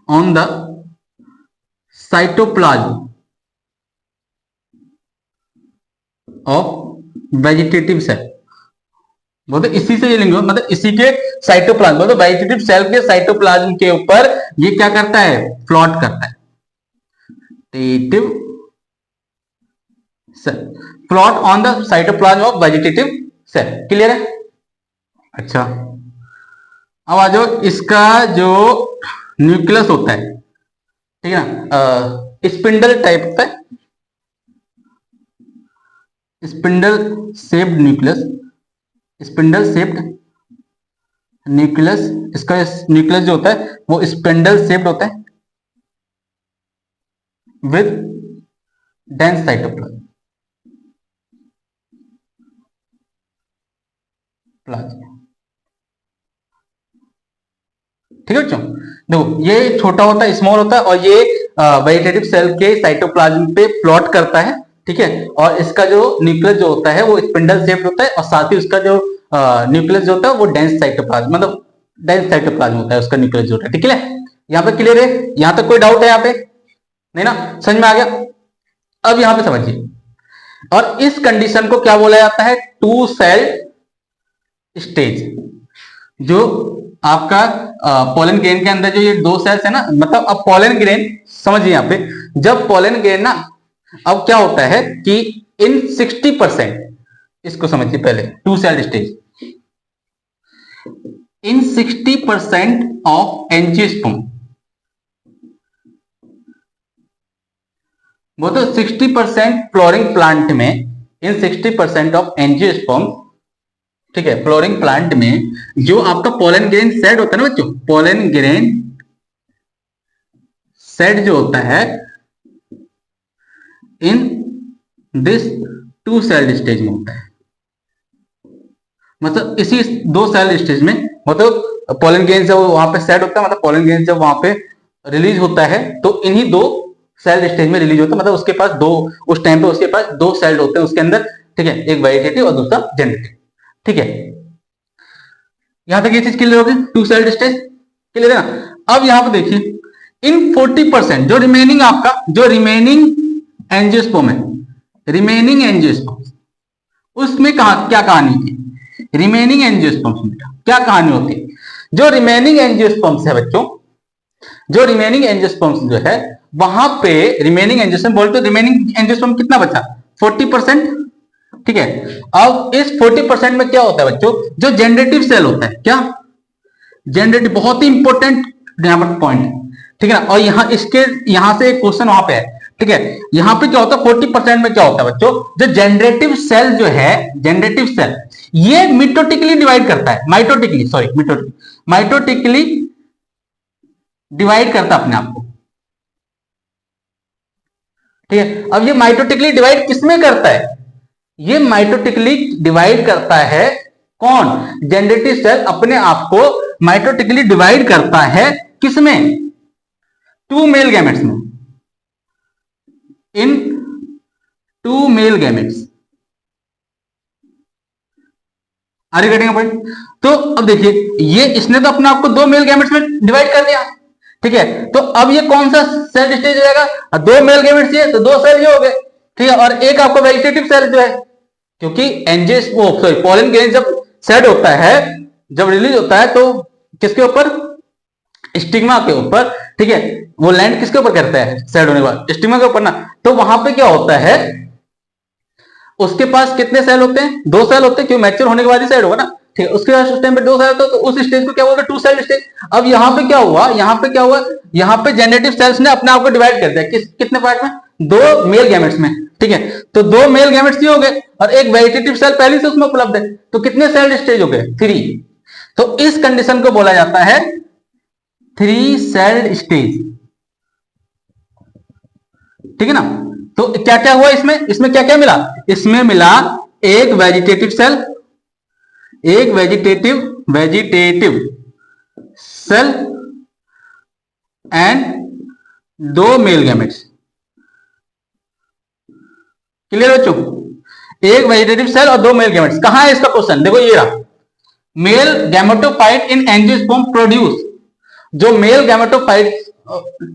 on the cytoplasm of vegetative cell, बोलते इसी से ये लिंक, मतलब इसी के साइटोप्लाज्म, बोलते वेजिटेटिव सेल के साइटोप्लाज्म के ऊपर ये क्या करता है, फ्लॉट करता है, vegetative cell, float on the cytoplasm of vegetative cell, clear है। अच्छा अब आ जाओ, इसका जो न्यूक्लियस होता है, ठीक है ना, स्पिंडल टाइप होता है, spindle shaped nucleus, spindle shaped nucleus, इसका न्यूक्लियस जो होता है वो स्पिंडल शेप्ड होता है विद डेंस साइटोप्लाज्म। ठीक है बच्चों, देखो ये छोटा होता है, स्मॉल होता है, और ये वेजिटेटिव सेल के साइटोप्लाज्म पे प्लॉट करता है। ठीक है, और इसका जो न्यूक्लियस जो होता है वो स्पिंडल शेप्ड होता है, और साथ ही उसका जो न्यूक्लियस जो होता है वो डेंस साइटोप्लाज्म, मतलब डेंस साइटोप्लाज्म होता है उसका न्यूक्लियस जो होता है। ठीक है, यहाँ पे क्लियर है? यहाँ तक कोई डाउट है? यहाँ पे नहीं ना, समझ में आ गया? अब यहाँ पे समझिए, और इस कंडीशन को क्या बोला जाता है? Two cell stage. जो आपका पोलन ग्रेन के अंदर जो ये दो सेल्स है ना, मतलब अब पोलन ग्रेन समझिए यहाँ पे, जब पोलन ग्रेन ना, अब क्या होता है कि इन 60%, इसको समझिए पहले, two cell stage, in 60% of angiosperm, वो तो 60% फ्लोरिंग प्लांट में, इन 60% ऑफ एंजियोस्पर्म, ठीक है, फ्लोरिंग प्लांट में जो आपका पोलन ग्रेन सेट होता है ना बच्चों, पोलन ग्रेन सेट जो होता है in this two cell stage में होता है, मतलब इसी दो सेल स्टेज में, मतलब पोलन ग्रेन जब वहां पे सेट होता है, मतलब पोलन ग्रेन जब वहां पे रिलीज होता है तो इन्हीं दो सेल स्टेज में रिलीज होता है, मतलब उसके पास दो, उस टाइम पे उसके पास दो सेल होते हैं उसके अंदर। ठीक है, एक वेजिटेटिव और दूसरा जेनेरेटिव। ठीक है, यहां तक ये चीज क्लियर होगी, टू सेल स्टेज क्लियर है ना? अब यहां पे देखिए, इन 40% जो रिमेनिंग आपका, जो रिमेनिंग एंजियोस्पर्म है, रिमेनिंग एंजियोस्पर्म, उसमें क्या कहानी है? रिमेनिंग एंजियोस्पर्म में क्या कहानी होती है? जो रिमेनिंग एंजियोस्पर्म्स है बच्चों, जो रिमेनिंग एंजियोस्पर्म्स जो है, वहां पे रिमेनिंग एंजियोस्पर्म बोलते, रिमेनिंग एंजियोस्पर्म कितना बचा? 40%। ठीक है, अब इस 40% में क्या होता है बच्चों? जो जनरेटिव सेल होता है, क्या जनरेटिव, बहुत ही इंपॉर्टेंट यहां पर पॉइंट। ठीक है ना, और यहां इसके यहां से एक क्वेश्चन वहां पे है। ठीक है, यहां पे क्या होता है? 40% में क्या होता है बच्चों? जो जनरेटिव सेल जो है, जनरेटिव सेल, ये मिटोटिकली डिवाइड करता है, माइटोटिकली, सॉरी माइटोटिकली डिवाइड करता है अपने आप को। ठीक है, अब ये माइटोटिकली डिवाइड किसमें करता है? ये माइटोटिकली डिवाइड करता है कौन? जनरेटिव सेल अपने आप को माइटोटिकली डिवाइड करता है किसमें? टू मेल गैमेट्स में, इन टू मेल गैमेट्स। आगे कटेंगे पॉइंट। तो अब देखिए, ये इसने तो अपने आप को दो मेल गैमेट्स में डिवाइड कर दिया। ठीक है, तो अब ये कौन सा सेल स्टेज हो जाएगा? दो मेल गैमेट्स ये, तो दो सेल ये हो गए। ठीक है, और एक आपका वेजिटेटिव सेल जो है, क्योंकि पोलन ग्रेन जब सेट होता है, जब रिलीज होता है, तो किसके ऊपर? स्टिग्मा के ऊपर। ठीक है, वो लैंड किसके ऊपर करता है सेट होने के बाद? स्टिग्मा के ऊपर ना। तो वहां पे क्या होता है, उसके पास कितने सेल होते हैं? दो सेल होते हैं, क्यों? मैच्योर होने के बाद ही सेट होगा ना। ठीक है, उसके बाद उस टाइम पे दो सेल होते हैं, तो उस स्टेज को क्या बोलते हैं? Two cell stage. अब यहाँ पे क्या हुआ? यहाँ पे क्या हुआ? यहाँ पे जेनेटिव सेल्स ने अपने आप को डिवाइड कर दिया, कितने पार्ट में? दो मेल गैमेट्स में। ठीक है, तो दो मेल गैमेट्स हो गए, और एक वेजिटेटिव सेल पहले से उसमें उपलब्ध है, तो कितने सेल स्टेज हो गए? 3। तो इस कंडीशन को बोला जाता है 3 सेल स्टेज। ठीक है ना? तो क्या क्या हुआ इसमें? इसमें क्या क्या मिला? इसमें मिला एक वेजिटेटिव सेल, एक वेजिटेटिव सेल एंड दो मेल गैमेट्स। क्लियर बच्चों? एक वेजिटेटिव सेल और दो मेल गैमेट्स। कहां है इसका क्वेश्चन? देखो ये रहा, मेल गैमेटोफाइट इन एंजियोस्पर्म प्रोड्यूस। जो मेल गैमेटोफाइट,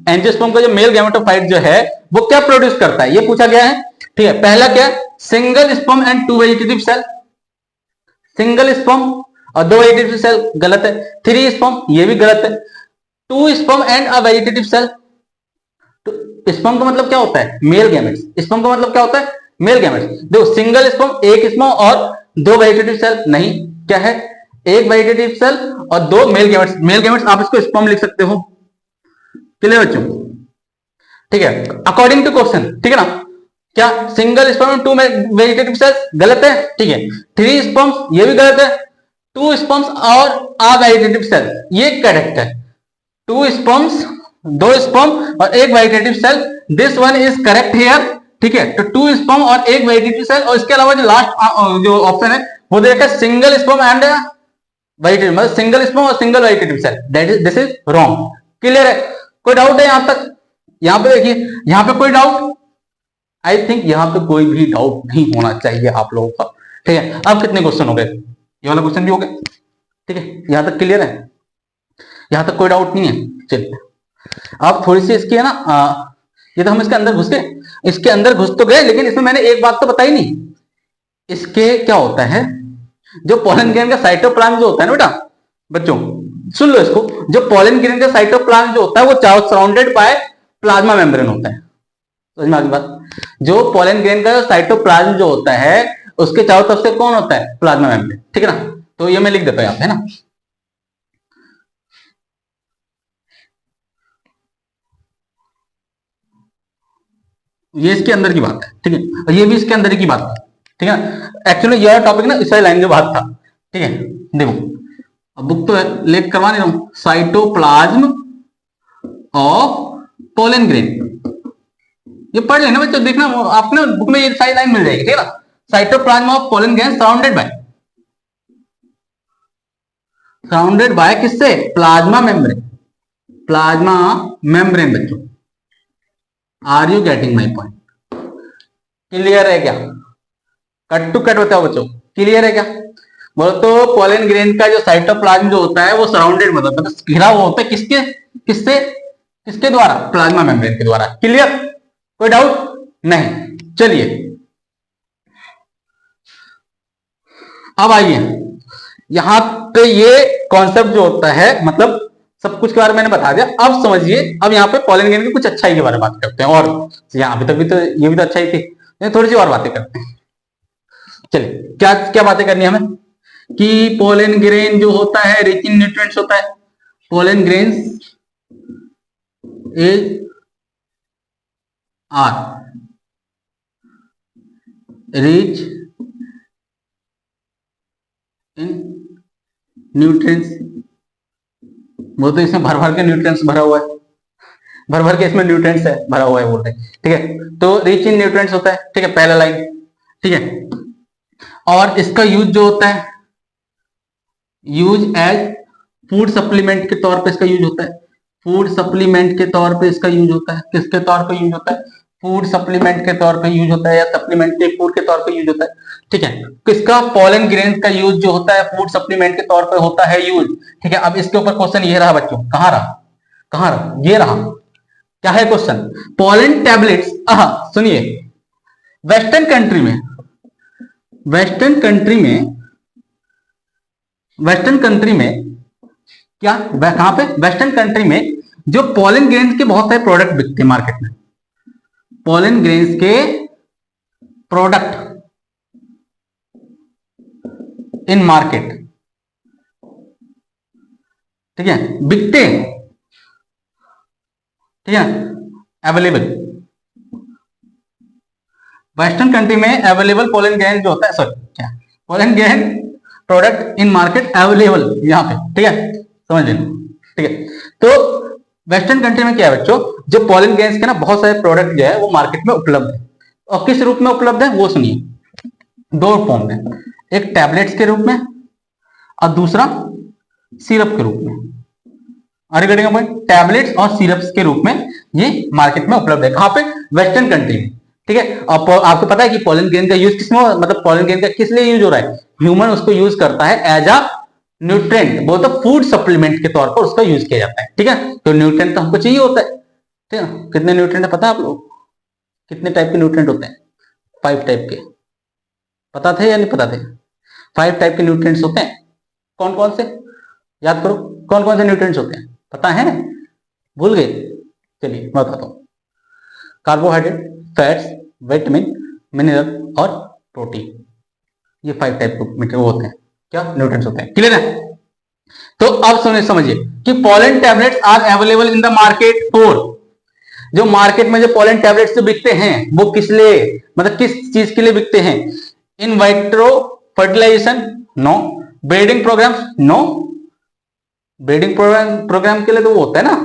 एंजियोस्पर्म का जो मेल गैमेटोफाइट जो है, वो क्या प्रोड्यूस करता है, ये पूछा गया है। ठीक है, पहला क्या? Single sperm and two vegetative cell. Single sperm और दो वेजिटेटिव सेल, गलत है। 3 स्पर्म, ये भी गलत है। 2 sperm and a vegetative cell. Sperm का मतलब क्या होता है? Male gametes. स्पर्म का मतलब क्या होता है? Male gametes. देखो, सिंगल स्पर्म, एक स्पर्म और दो वेजिटेटिव सेल, नहीं, क्या है? एक वेजिटेटिव सेल और दो मेल गैमेट्स। मेल गैमेट्स आप इसको स्पर्म लिख सकते हो। क्लियर बच्चों? ठीक है, अकॉर्डिंग टू क्वेश्चन। ठीक है ना? क्या single sperm two vegetative cells गलत है, ठीक है। 3 स्पर्म्स ये भी गलत है। 2 स्पर्म्स और आ वेजिटेटिव सेल ये करेक्ट है। 2 स्पर्म्स 2 स्पर्म और 1 vegetative cell, this one is correct here, ठीक है। तो 2 स्पर्म और 1 वेजिटेटिव सेल, और इसके अलावा जो लास्ट जो ऑप्शन है वो दे रखा है सिंगल स्पर्म एंड वेजिटेटिव, मतलब सिंगल स्पर्म और single vegetative cell, that is this is wrong. Clear है? कोई डाउट है यहां तक? यहां पे देखिए, यहां पे कोई डाउट? आई थिंक यहां पे कोई भी डाउट नहीं होना चाहिए आप लोगों का, ठीक है। अब कितने क्वेश्चन हो गए? ये वाला क्वेश्चन भी हो गया, ठीक है। यहां तक क्लियर है? यहां तक कोई डाउट नहीं है? चलिए अब थोड़ी सी इसकी है ना, ये तो हम इसके अंदर घुस गए, इसके अंदर घुस तो गए, लेकिन इसमें मैंने एक बात तो बताई नहीं। इसके क्या होता है, जो पोलन ग्रेन का साइटोप्लाज्म जो होता है ना बेटा, बच्चों सुन लो इसको, जो पोलन ग्रेन का साइटोप्लाज्म जो होता है वो सराउंडेड बाय प्लाज्मा मेम्ब्रेन होता है। समझ में आ गई बात? जो पोलन ग्रेन का साइटोप्लाज्म जो होता है उसके चारों तरफ से कौन होता है? प्लाज्मा मेम्ब्रेन, ठीक है ना। तो ये मैं लिख देता हूं यहां पे, है ना। ये इसके अंदर की बात है, ठीक है, और ये भी इसके अंदर की बात है, ठीक है। एक्चुअली यह टॉपिक ना इस लाइन के बाद था, ठीक है। देखो अब बुक तो लेट करवा नहीं रहा हूं, साइटोप्लाज्म ऑफ पोलन ग्रेन, ये पढ़ लेना बच्चों, देखना आपने बुक में ये सारी लाइन मिल जाएगी, ठीक है ना। Cytoplasm of pollen grain surrounded by किससे? प्लाज्मा मेम्ब्रेन, प्लाज्मा मेम्ब्रेन बच्चों। Are you getting my point? Clear है क्या? कट टू कट बताओ बच्चों, क्लियर है क्या? बोलो तो पोलन ग्रेन का जो साइटोप्लाज्म जो होता है वो सराउंडेड मतलब घिरा हुआ होता है किसके? किससे? किसके द्वारा? प्लाज्मा मेम्ब्रेन के द्वारा। क्लियर? कोई डाउट नहीं? चलिए अब आइए, यहां पे ये कॉन्सेप्ट जो होता है, मतलब सब कुछ के बारे में मैंने बता दिया। अब समझिए, अब यहाँ पे पोलन ग्रेन की कुछ अच्छाई के बारे में बात करते हैं, और यहाँ अभी तक भी तो ये भी तो अच्छाई थी, थोड़ी सी और बातें करते हैं। चलिए क्या क्या बातें करनी है हमें, कि पोलन ग्रेन जो होता है रिच इन न्यूट्रिएंट्स होता है। Pollen grain is are rich in nutrients, वो तो इसमें भर भर के न्यूट्रिएंट्स भरा हुआ है, भर भर के इसमें न्यूट्रिएंट्स है भरा हुआ है बोल रहे, ठीक है। तो रिच इन न्यूट्रिएंट्स होता है, ठीक है, पहला लाइन, ठीक है। और इसका यूज जो होता है, यूज एज फूड सप्लीमेंट के तौर पे इसका यूज होता है, फूड सप्लीमेंट के तौर पे इसका यूज होता है। किसके तौर पे यूज होता है? फूड सप्लीमेंट के तौर पे यूज होता है, या सप्लीमेंट्री फूड के तौर पे यूज होता है, ठीक है। किसका? पोलन ग्रेन का यूज जो होता है फूड सप्लीमेंट के तौर पे होता है यूज, ठीक है। अब इसके ऊपर क्वेश्चन ये रहा बच्चों, कहां रहा? कहां रहा? ये रहा। क्या है क्वेश्चन? पोलन टैबलेट्स, सुनिए, वेस्टर्न कंट्री में, वेस्टर्न कंट्री में क्या, कहां पे? वेस्टर्न कंट्री में जो पोलन ग्रेन्स के बहुत सारे प्रोडक्ट बिकते हैं मार्केट में, पोलन ग्रेन्स के प्रोडक्ट इन मार्केट, ठीक है, बिकते हैं, ठीक है, अवेलेबल। वेस्टर्न कंट्री में अवेलेबल पोलन ग्रेन जो होता है, सॉरी क्या, pollen grain product in market available, यहां पे, ठीक है, समझ लेना, ठीक है। तो वेस्टर्न कंट्री में क्या है बच्चों, जो पोलन ग्रेन्स के ना बहुत सारे प्रोडक्ट जो है वो मार्केट में उपलब्ध है, और किस रूप में उपलब्ध है वो सुनिए, दो फॉर्म में, एक टैबलेट्स के रूप में और दूसरा सिरप के रूप में। आगे बढ़ेगा पॉइंट, टैबलेट्स और सिरप्स के रूप में ये मार्केट में उपलब्ध है, कहां पे? वेस्टर्न कंट्री में, ठीक है। और आपको पता है कि पोलन ग्रेन का यूज किसमें, मतलब पोलन ग्रेन का किस लिए यूज हो रहा है? ह्यूमन उसको यूज करता है एज अ न्यूट्रिएंट, बोलते फूड सप्लीमेंट के तौर पर उसका यूज किया जाता है, ठीक है। तो न्यूट्रिएंट तो हमको चाहिए होता है, ठीक है। कितने न्यूट्रिएंट है पता है आप लोग? कितने टाइप के न्यूट्रिएंट होते हैं? 5 टाइप के, पता थे या नहीं पता थे? 5 टाइप के न्यूट्रिएंट्स होते हैं। कौन कौन से? याद करो, कौन कौन से न्यूट्रिएंट्स होते हैं, पता है? भूल गए? चलिए मैं बताता हूं, कार्बोहाइड्रेट, फैट्स, विटामिन, मिनरल और प्रोटीन, ये 5 टाइप के होते हैं, क्या न्यूट्रिएंट्स होते हैं। क्लियर है? तो अब समझिए कि pollen tablets are available in the market for जो मार्केट में जो पोलन टैबलेट्स जो बिकते हैं वो किस लिए, मतलब किस चीज के लिए बिकते हैं? In vitro fertilisation? No. Breeding programme? No. Breeding programme के लिए तो वो होता है ना,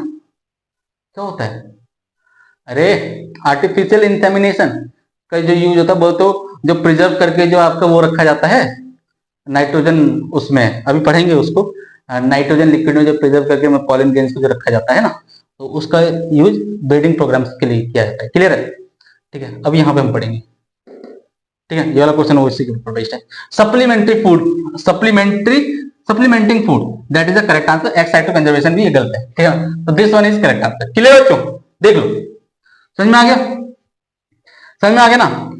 क्या होता है? अरे आर्टिफिशियल इंसेमिनेशन का जो यूज होता है वो तो जो प्रिजर्व करके जो आपका वो रखा जाता है नाइट्रोजन, उसमें अभी पढ़ेंगे उसको, नाइट्रोजन लिक्विड में जो प्रिजर्व करके पॉलन ग्रेन्स को जो रखा जाता है ना, तो उसका यूज ब्रीडिंग प्रोग्राम्स के लिए किया जाता है। क्लियर है? ठीक है, अब यहाँ पे हम पढ़ेंगे। ठीक है, ये वाला क्वेश्चन ओबीसी के ऊपर बेस्ड है। Supplementary food, supplementing food, that is the correct answer. X side conservation भी ये गलत है। ठीक है, तो this one is correct answer. Clear बच्चों? देख लो, समझ में आ गया? समझ में आ गया ना?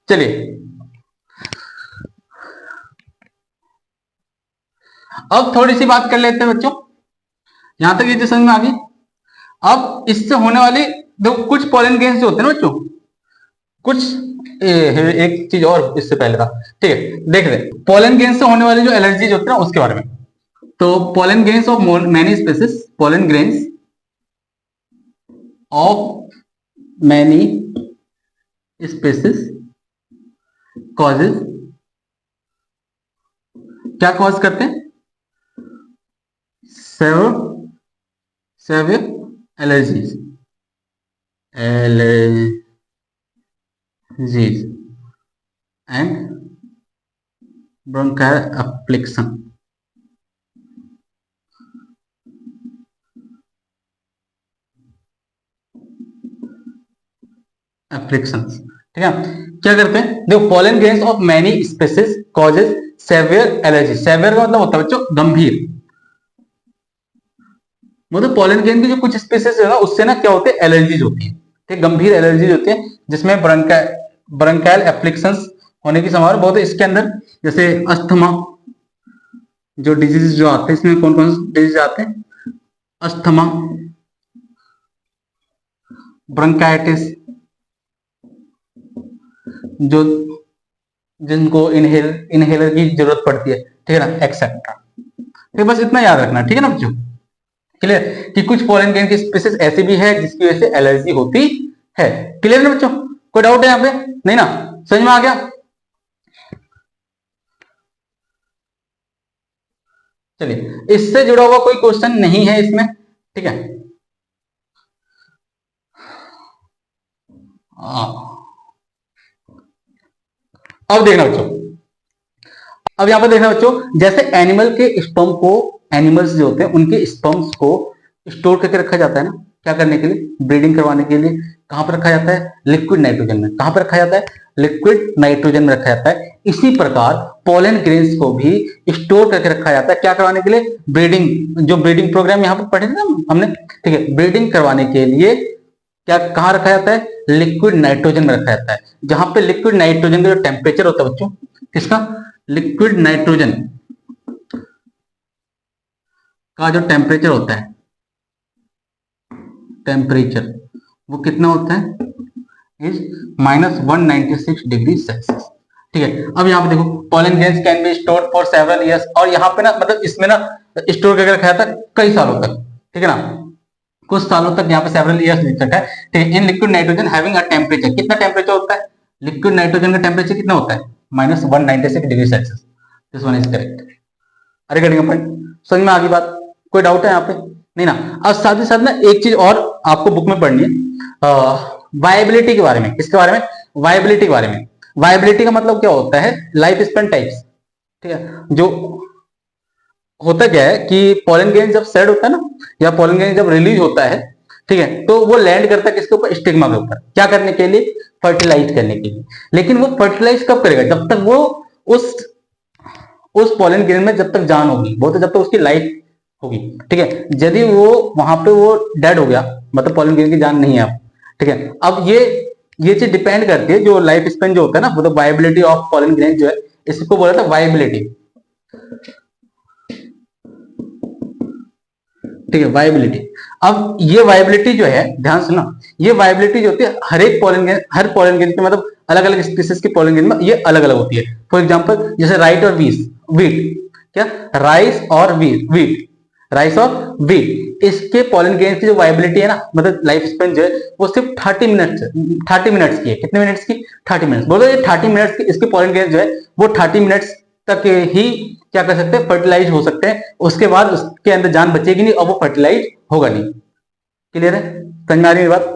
चलिए अब थोड़ी सी बात कर लेते हैं बच्चों, यहां तक ये जो समझ में आ गई। अब इससे होने वाली दो कुछ पॉलन ग्रेन्स जो होते हैं ना बच्चों, कुछ एक चीज और इससे पहले था। ठीक है, देख रहे पॉलन ग्रेन्स से होने वाली जो एलर्जीज होती है ना उसके बारे में। तो pollen grains of many species, pollen grains of many species causes, क्या कॉज करते हैं? Severe allergies, and bronchial application. ठीक है, क्या करते हैं? देखो, pollen grains of many species causes severe allergy. Severe का मतलब होता है बच्चों गंभीर, मतलब पॉलन ग्रेन की जो कुछ स्पीसीज है ना उससे ना क्या होते हैं? एलर्जीज होती है। ठीक, गंभीर एलर्जीज होती है जिसमें ब्रोंकाइल एप्लिकेशंस होने की संभावना बहुत है। इसके अंदर जैसे अस्थमा जो डिजीज जो आते हैं, इसमें कौन कौन से डिजीज आते हैं? अस्थमा, ब्रोंकाइटिस, जो जिनको इनहेलर की जरूरत पड़ती है, ठीक है ना, एक्सेट्रा। ठीक, बस इतना याद रखना। ठीक है ना बच्चों? क्लियर कि कुछ पॉलन ग्रेन की स्पीसीज ऐसी भी है जिसकी वजह से एलर्जी होती है। क्लियर ना बच्चों? कोई डाउट है यहाँ पे? नहीं ना? समझ में आ गया? चलिए, इससे जुड़ा हुआ कोई क्वेश्चन नहीं है इसमें। ठीक है, अब देखना बच्चों, अब यहां पर देखना बच्चों, जैसे एनिमल के स्पर्म को, एनिमल्स जो होते हैं उनके स्पर्म्स को स्टोर करके रखा जाता है ना, क्या करने के लिए? ब्रीडिंग करवाने के लिए। कहां पर रखा जाता है? लिक्विड नाइट्रोजन में। कहां पर रखा जाता है? लिक्विड नाइट्रोजन में रखा जाता है। इसी प्रकार पोलन ग्रेन्स को भी स्टोर करके रखा जाता है, क्या करवाने के लिए? ब्रीडिंग, जो ब्रीडिंग प्रोग्राम यहां पर पढ़े थे ना हमने, ठीक है, ब्रीडिंग करवाने के लिए क्या कहां रखा जाता है? लिक्विड नाइट्रोजन में रखा जाता है। जहां पे लिक्विड नाइट्रोजन का जो टेम्परेचर होता है बच्चों, किसका? लिक्विड नाइट्रोजन का जो टेम्परेचर होता है, टेम्परेचर वो कितना होता है? Is -196 degree Celsius. ठीक है, अब यहाँ पे देखो, pollen grains can be stored for several years, और यहाँ पे ना मतलब इसमें ना स्टोर करके रखा जाता है कई सालों तक। ठीक है ना, कुछ सालों तक, यहाँ पे सेवरल ईयर्स लिख रखा है। ठीक है, इन liquid nitrogen having a temperature, कितना टेम्परेचर होता है? लिक्विड नाइट्रोजन का टेम्परेचर कितना होता है? -196 degree Celsius. This one is correct. अरे करेंगे पॉइंट, समझ में आ गई बात? कोई डाउट है यहाँ पे? नहीं ना? अब साथ ही साथ ना एक चीज और आपको बुक में पढ़नी है, वायबिलिटी के बारे में। किसके बारे में? वायबिलिटी के बारे में। वायबिलिटी का मतलब क्या होता है? Life span types. ठीक है, जो होता क्या है कि पॉलन ग्रेन जब सेड होता है ना, या पॉलन ग्रेन जब रिलीज होता है, ठीक है, तो वो लैंड करता है किसके ऊपर? स्टिग्मा के ऊपर। क्या करने के लिए? फर्टिलाइज करने के लिए। लेकिन वो फर्टिलाइज कब करेगा? जब तक वो उस पॉलन ग्रेन में जब तक जान होगी, वो तो जब तक उसकी लाइफ होगी। ठीक है, यदि वो वहां पे वो डेड हो गया, मतलब पॉलन ग्रेन की जान नहीं है अब, ठीक है, अब ये चीज डिपेंड करती है, जो लाइफ स्पेन जो होता है ना, वो तो वायबिलिटी ऑफ पॉलन ग्रेन जो है, इसको बोला था वायबिलिटी। ठीक है, वायबिलिटी। अब ये वायबिलिटी जो है, ध्यान सुनो, ये वायबिलिटी जो होती है हर पॉलन ग्रेन की, मतलब अलग अलग स्पीसीज की पॉलन ग्रेन में ये अलग अलग होती है। फॉर एग्जांपल जैसे राइट और वीट, क्या राइस और वीट, राइस और व्हीट, इसके पॉलन ग्रेन्स की जो वाइबिलिटी है ना, मतलब लाइफ स्पेन जो है वो सिर्फ 30 मिनट्स की है। कितने मिनट्स की? 30 मिनट्स। बोलो ये 30 मिनट्स की इसके पॉलन ग्रेन्स जो है वो 30 मिनट्स तक ही क्या कर सकते हैं? फर्टिलाइज हो सकते हैं। उसके बाद उसके अंदर जान बचेगी नहीं और वो फर्टिलाइज होगा नहीं। क्लियर है? समझ में आ रही है बात?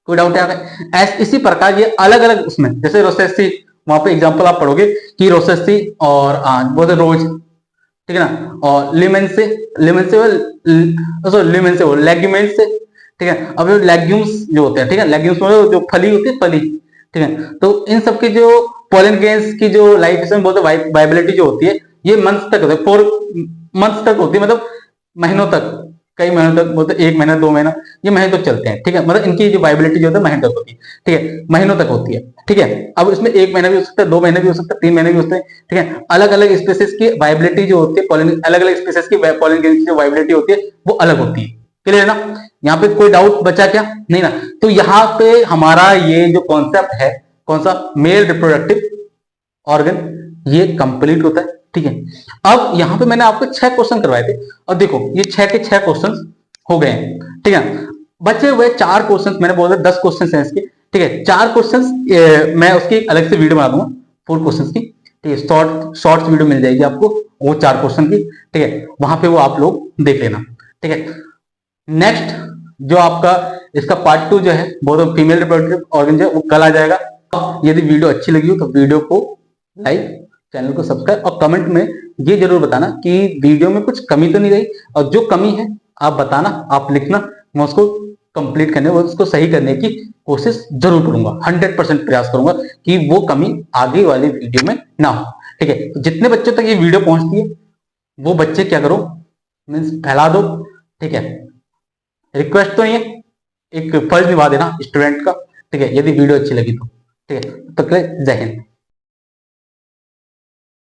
कोई डाउट है? इसी प्रकार ये अलग अलग उसमें, जैसे रोसेसी, वहां पे एग्जांपल आप पढ़ोगे कि रोसेसी और वो रोज, ठीक है ना, और लिमेन से वो लेग्यूमेंट से, ठीक है। अब जो लेग्यूम्स जो होते हैं, ठीक है, लेग्यूम्स में जो फली होती है, फली, ठीक है, तो इन सब के जो पोलन ग्रेन्स की जो लाइफ स्पेन बोलते हैं, वाइबिलिटी जो होती है, ये मंथ्स तक होती है, 4 मंथ्स तक होती है, मतलब महीनों तक, कई महीनों तक, बोलते 1 महीना 2 महीना, ये महीनों तक चलते हैं, ठीक है। मतलब इनकी जो वाइबिलिटी जो होती है महीनों तक होती है, ठीक है, महीनों तक होती है, ठीक है। अब इसमें 1 महीना भी हो सकता है, 2 महीने भी हो सकता है, 3 महीने भी हो सकते हैं, ठीक है। अलग अलग स्पीसीज की वाइबिलिटी जो होती है, अलग अलग स्पीसीज की पोलन ग्रेन्स की जो वाइबिलिटी होती है वो अलग होती है। क्लियर है ना? यहाँ पे कोई डाउट बचा क्या? नहीं ना? तो यहाँ पे हमारा ये जो कॉन्सेप्ट है, कौन सा? मेल रिप्रोडक्टिव ऑर्गन, ये कंप्लीट होता है, ठीक है। अब यहाँ पे मैंने आपको 6 क्वेश्चन करवाए थे और देखो ये 6 के 6 क्वेश्चन हो गए हैं, ठीक है। बचे हुए 4 क्वेश्चन, मैंने बोला 10 क्वेश्चन हैं इसके, ठीक है। 4 क्वेश्चन मैं उसकी अलग से वीडियो बना दूंगा 4 क्वेश्चन की, ठीक है। शॉर्ट्स वीडियो मिल जाएगी आपको वो 4 क्वेश्चन की, ठीक है, वहां पे वो आप लोग देख लेना, ठीक है। नेक्स्ट जो आपका इसका पार्ट 2 जो है वो तो फीमेल रिप्रोडक्टिव ऑर्गन जो है वो कल आ जाएगा। यदि वीडियो अच्छी लगी हो तो वीडियो को लाइक, चैनल को सब्सक्राइब और कमेंट में ये जरूर बताना कि वीडियो में कुछ कमी तो नहीं रही, और जो कमी है आप बताना, आप लिखना, मैं उसको कंप्लीट करने, उसको सही करने की कोशिश जरूर करूंगा। 100% प्रयास करूंगा कि वो कमी आगे वाली वीडियो में ना हो, ठीक है। तो जितने बच्चों तक ये वीडियो पहुंचती है वो बच्चे क्या करो, मीन्स फैला दो, ठीक है। रिक्वेस्ट तो नहीं है, एक फर्ज निभा देना स्टूडेंट का, ठीक है, यदि वीडियो अच्छी लगी तो, ठीक है। तो जय हिंद।